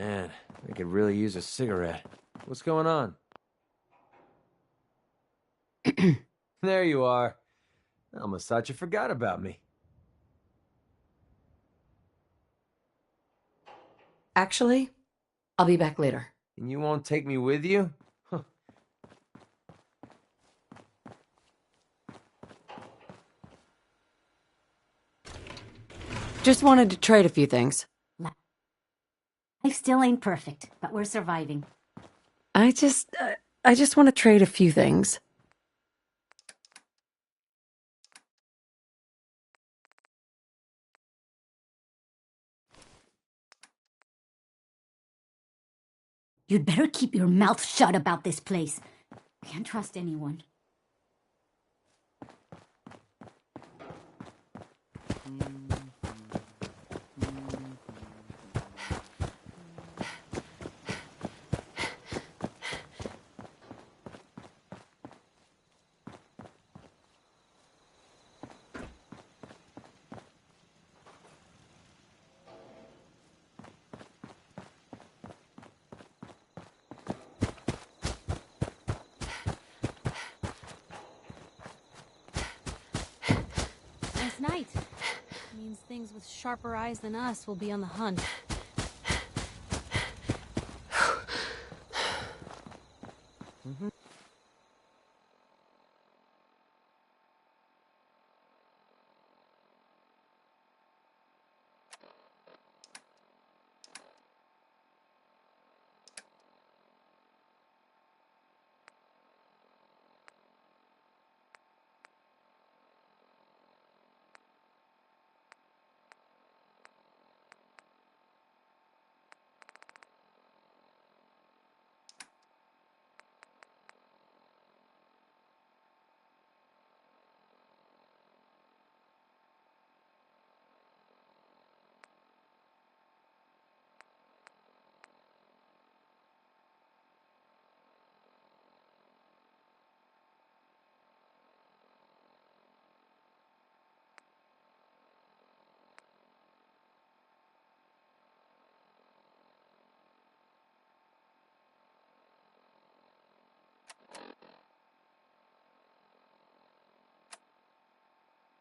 Speaker 12: Man, I could really use a cigarette. What's going on? There you are. I almost thought you forgot about me.
Speaker 8: Actually, I'll be back later.
Speaker 12: And you won't take me with you? Huh.
Speaker 8: Just wanted to trade a few things.
Speaker 2: Life still ain't perfect, but we're surviving.
Speaker 8: I just want to trade a few things.
Speaker 2: You'd better keep your mouth shut about this place. Can't trust anyone.
Speaker 5: Nice night. Means things with sharper eyes than us will be on the hunt.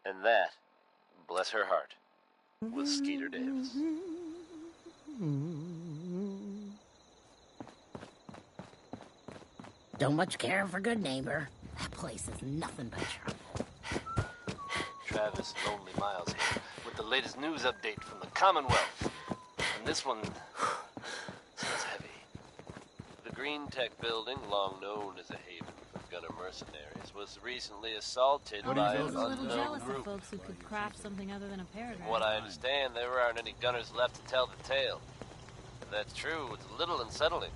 Speaker 3: And that, bless her heart, was Skeeter Davis.
Speaker 2: Don't much care for good neighbor. That place is nothing but trouble.
Speaker 3: Travis Lonely Miles here, with the latest news update from the Commonwealth. And this one sounds heavy. The Green Tech building, long known as a haven for gunner mercenaries, was recently assaulted by an
Speaker 5: I was a little
Speaker 3: unknown
Speaker 5: jealous of
Speaker 3: group.
Speaker 5: folks who could craft something other than a paragraph.
Speaker 3: From what I understand, there aren't any gunners left to tell the tale. If that's true, it's a little unsettling.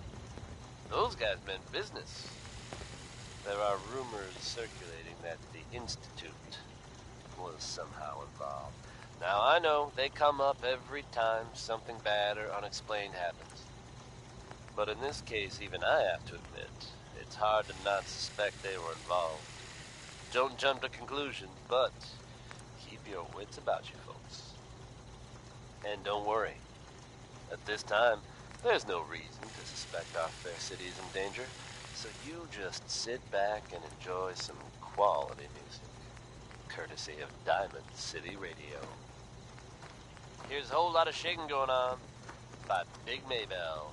Speaker 3: Those guys meant business. There are rumors circulating that the Institute was somehow involved. Now, I know they come up every time something bad or unexplained happens. But in this case, even I have to admit, it's hard to not suspect they were involved. Don't jump to conclusions, but keep your wits about you, folks. And don't worry. At this time, there's no reason to suspect our fair city is in danger. So you just sit back and enjoy some quality music, courtesy of Diamond City Radio. Here's a whole lot of shaking going on by Big Maybell.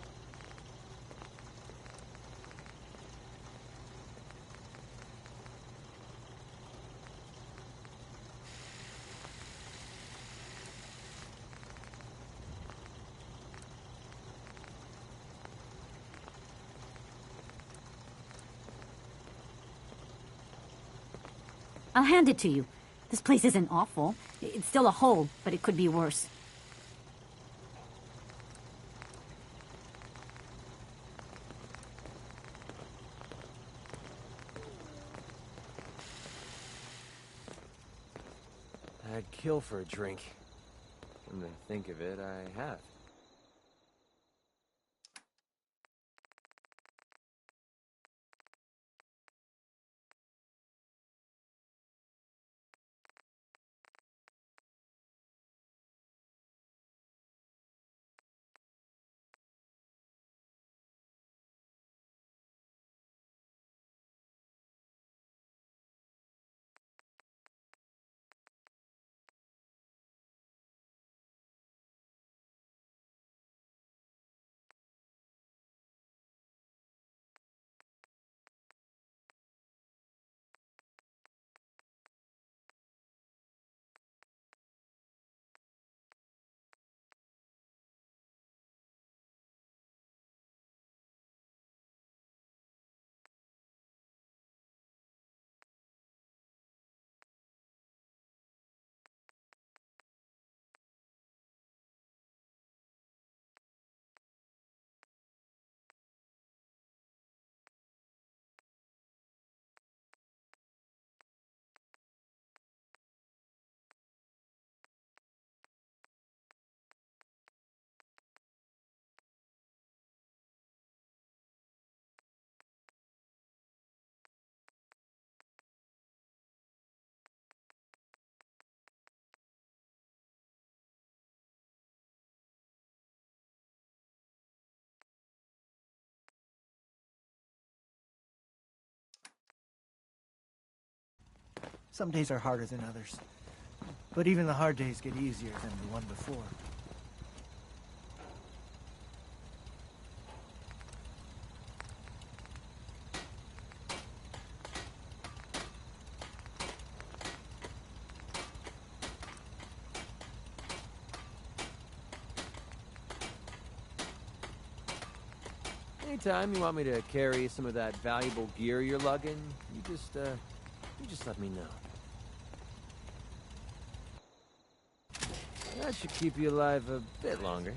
Speaker 2: I'll hand it to you. This place isn't awful. It's still a hole, but it could be worse.
Speaker 12: I'd kill for a drink. Come to think of it, I have.
Speaker 16: Some days are harder than others. But even the hard days get easier than the one before.
Speaker 12: Anytime you want me to carry some of that valuable gear you're lugging, you just let me know. That should keep you alive a bit longer.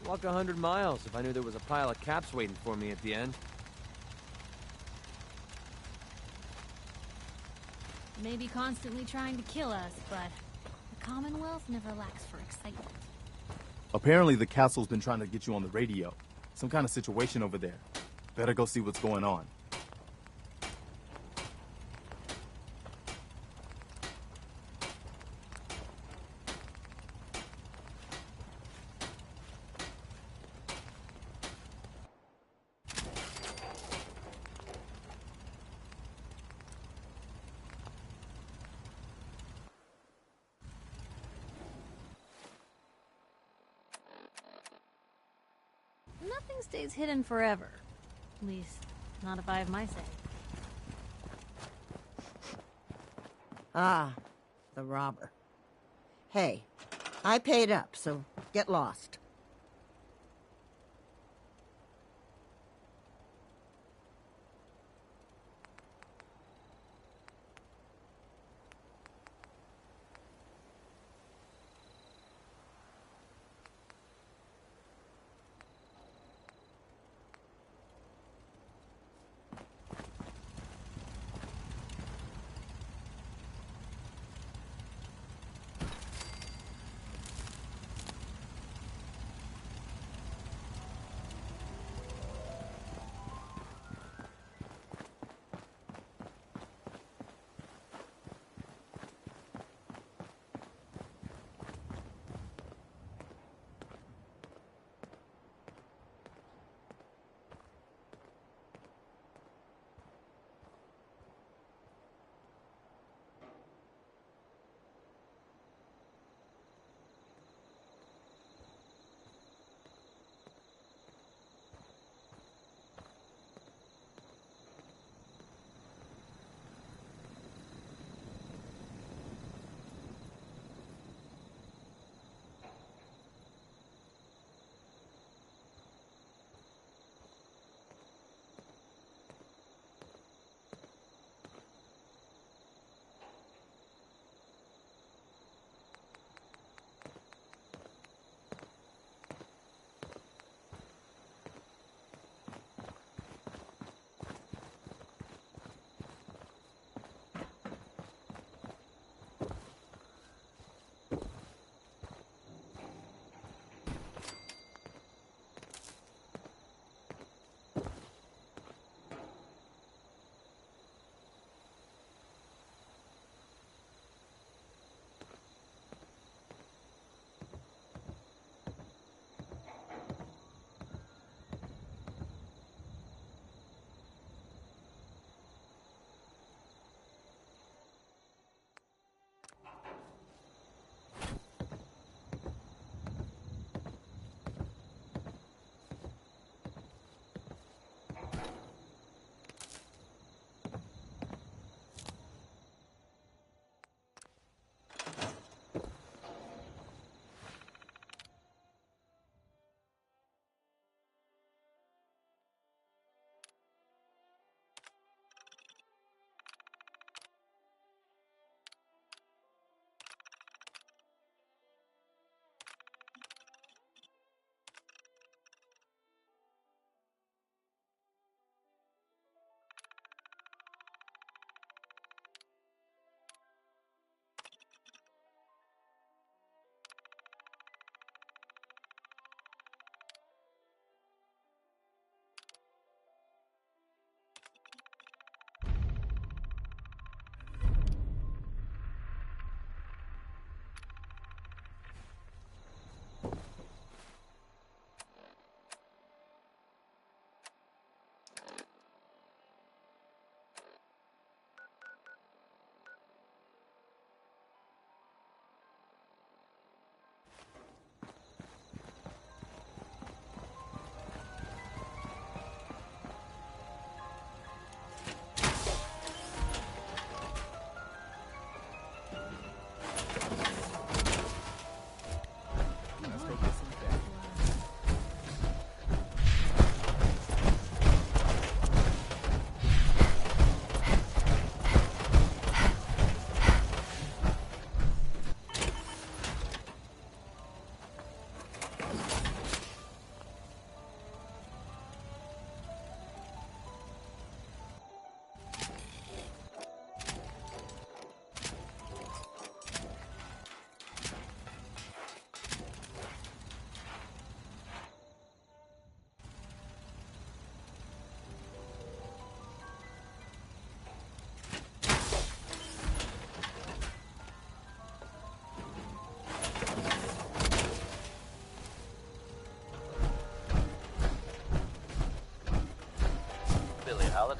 Speaker 12: Walk 100 miles if I knew there was a pile of caps waiting for me at the end.
Speaker 5: May be constantly trying to kill us, but the Commonwealth never lacks for excitement.
Speaker 7: Apparently the castle's been trying to get you on the radio. Some kind of situation over there. Better go see what's going on.
Speaker 5: Nothing stays hidden forever. At least, not if I have my say.
Speaker 17: Ah, the robber. Hey, I paid up, so get lost.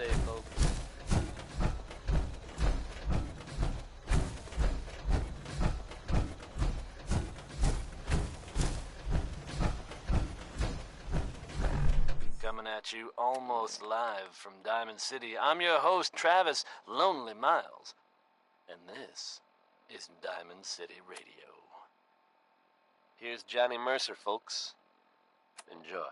Speaker 3: day, folks. Coming at you almost live from Diamond City, I'm your host, Travis Lonely Miles, and this is Diamond City Radio. Here's Johnny Mercer, folks. Enjoy.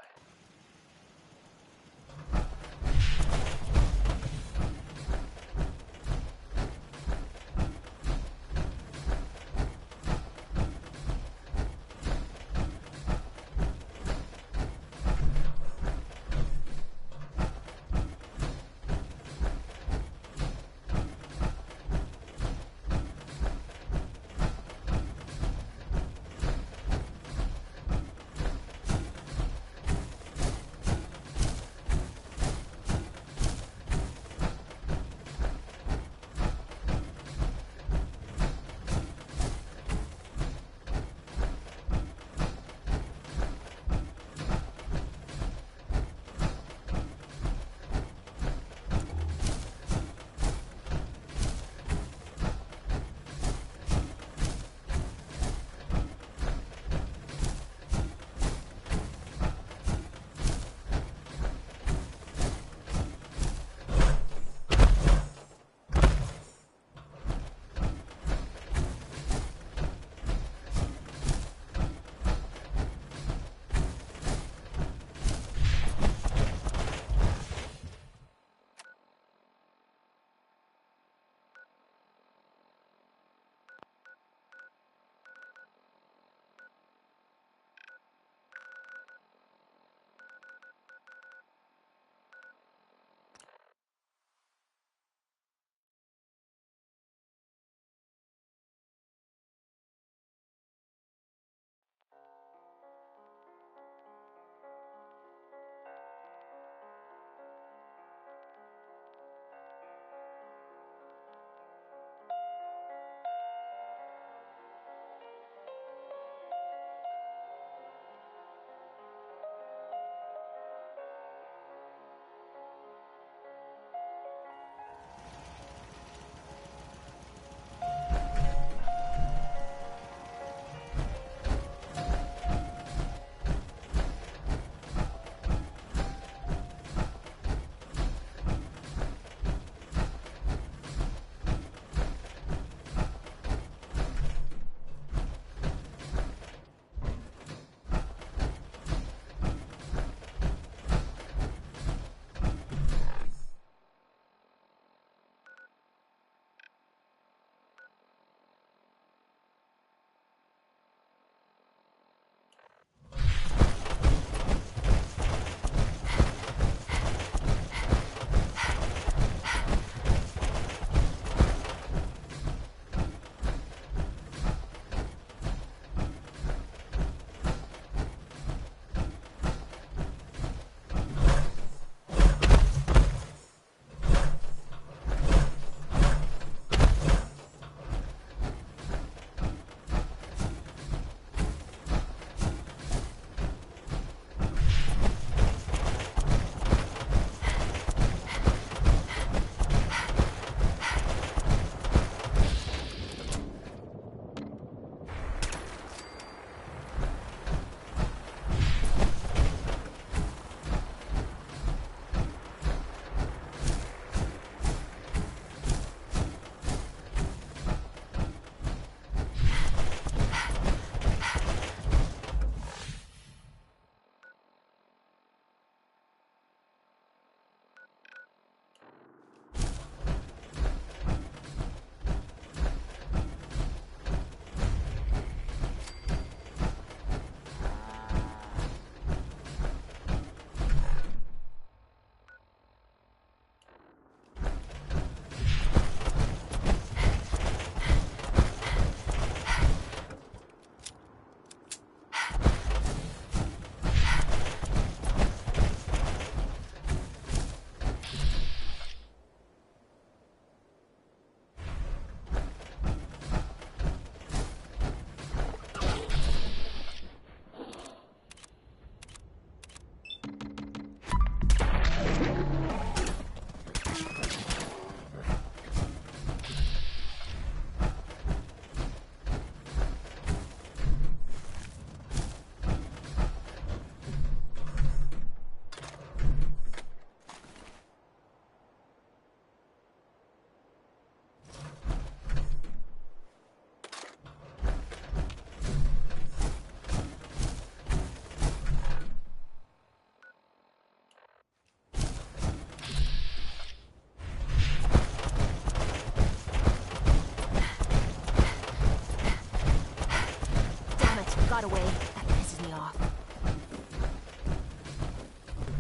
Speaker 13: got away. That pisses me off.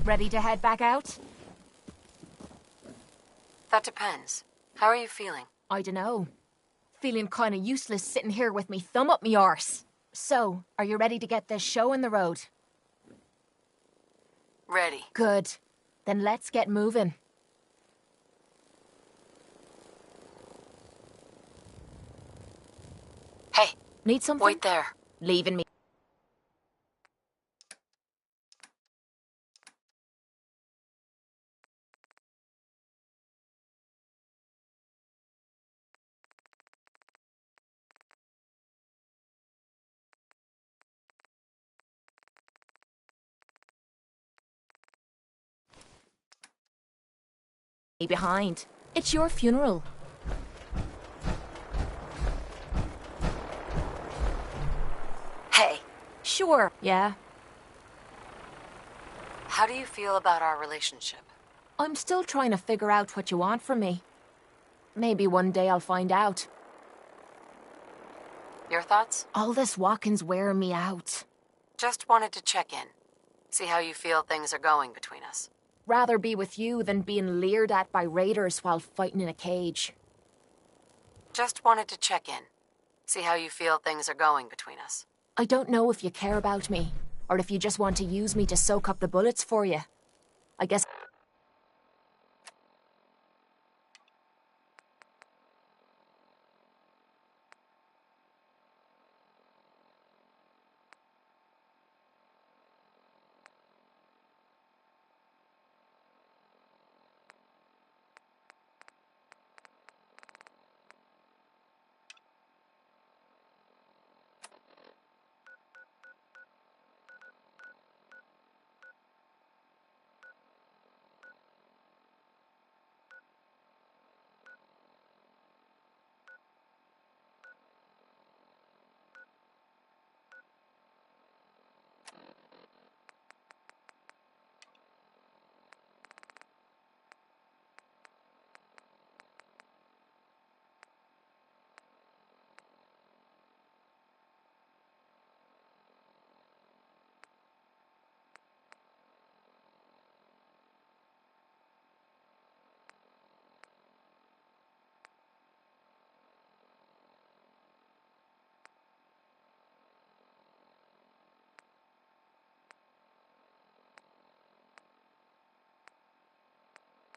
Speaker 13: Ready to head back out?
Speaker 8: That depends. How are you feeling?
Speaker 13: I dunno. Feeling kinda useless sitting here with me thumb up me arse. So, are you ready to get this show in the road?
Speaker 8: Ready.
Speaker 13: Good. Then let's get moving.
Speaker 8: Hey.
Speaker 13: Need something?
Speaker 8: Wait there.
Speaker 13: Leaving me. Behind. It's your funeral.
Speaker 8: Hey.
Speaker 13: Sure. Yeah.
Speaker 8: How do you feel about our relationship?
Speaker 13: I'm still trying to figure out what you want from me. Maybe one day I'll find out.
Speaker 8: Your thoughts?
Speaker 13: All this walking's wearing me out.
Speaker 8: Just wanted to check in. See how you feel things are going between us.
Speaker 13: Rather be with you than being leered at by raiders while fighting in a cage.
Speaker 8: Just wanted to check in. See how you feel things are going between us.
Speaker 13: I don't know if you care about me, or if you just want to use me to soak up the bullets for you. I guess...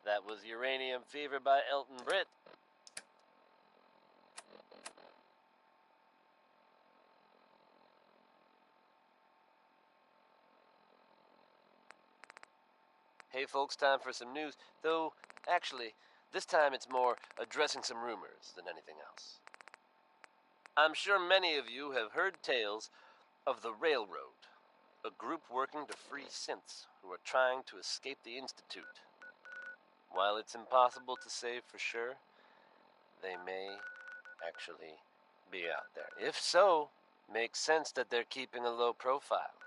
Speaker 3: That was Uranium Fever by Elton Britt. Hey folks, time for some news. Though, actually, this time it's more addressing some rumors than anything else. I'm sure many of you have heard tales of the Railroad, a group working to free synths who are trying to escape the Institute. While it's impossible to say for sure, they may actually be out there. If so, makes sense that they're keeping a low profile.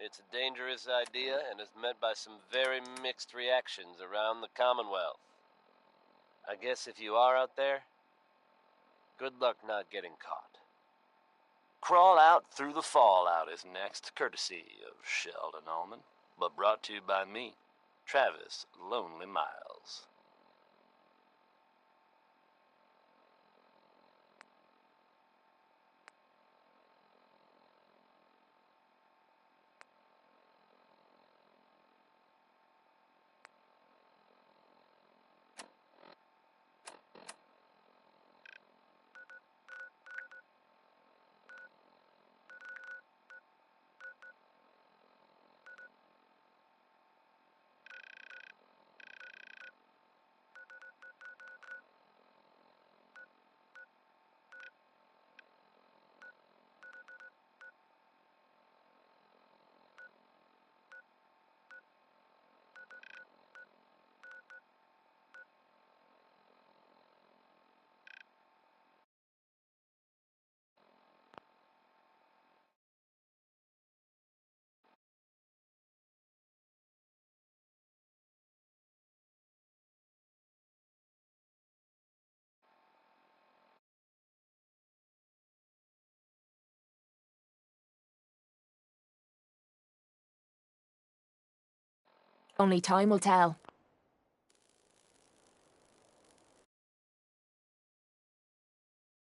Speaker 3: It's a dangerous idea and is met by some very mixed reactions around the Commonwealth. I guess if you are out there, good luck not getting caught.
Speaker 19: Crawl Out Through the Fallout is next, courtesy of Sheldon Allman, but brought to you by me, Travis Lonely Miles.
Speaker 13: Only time will tell.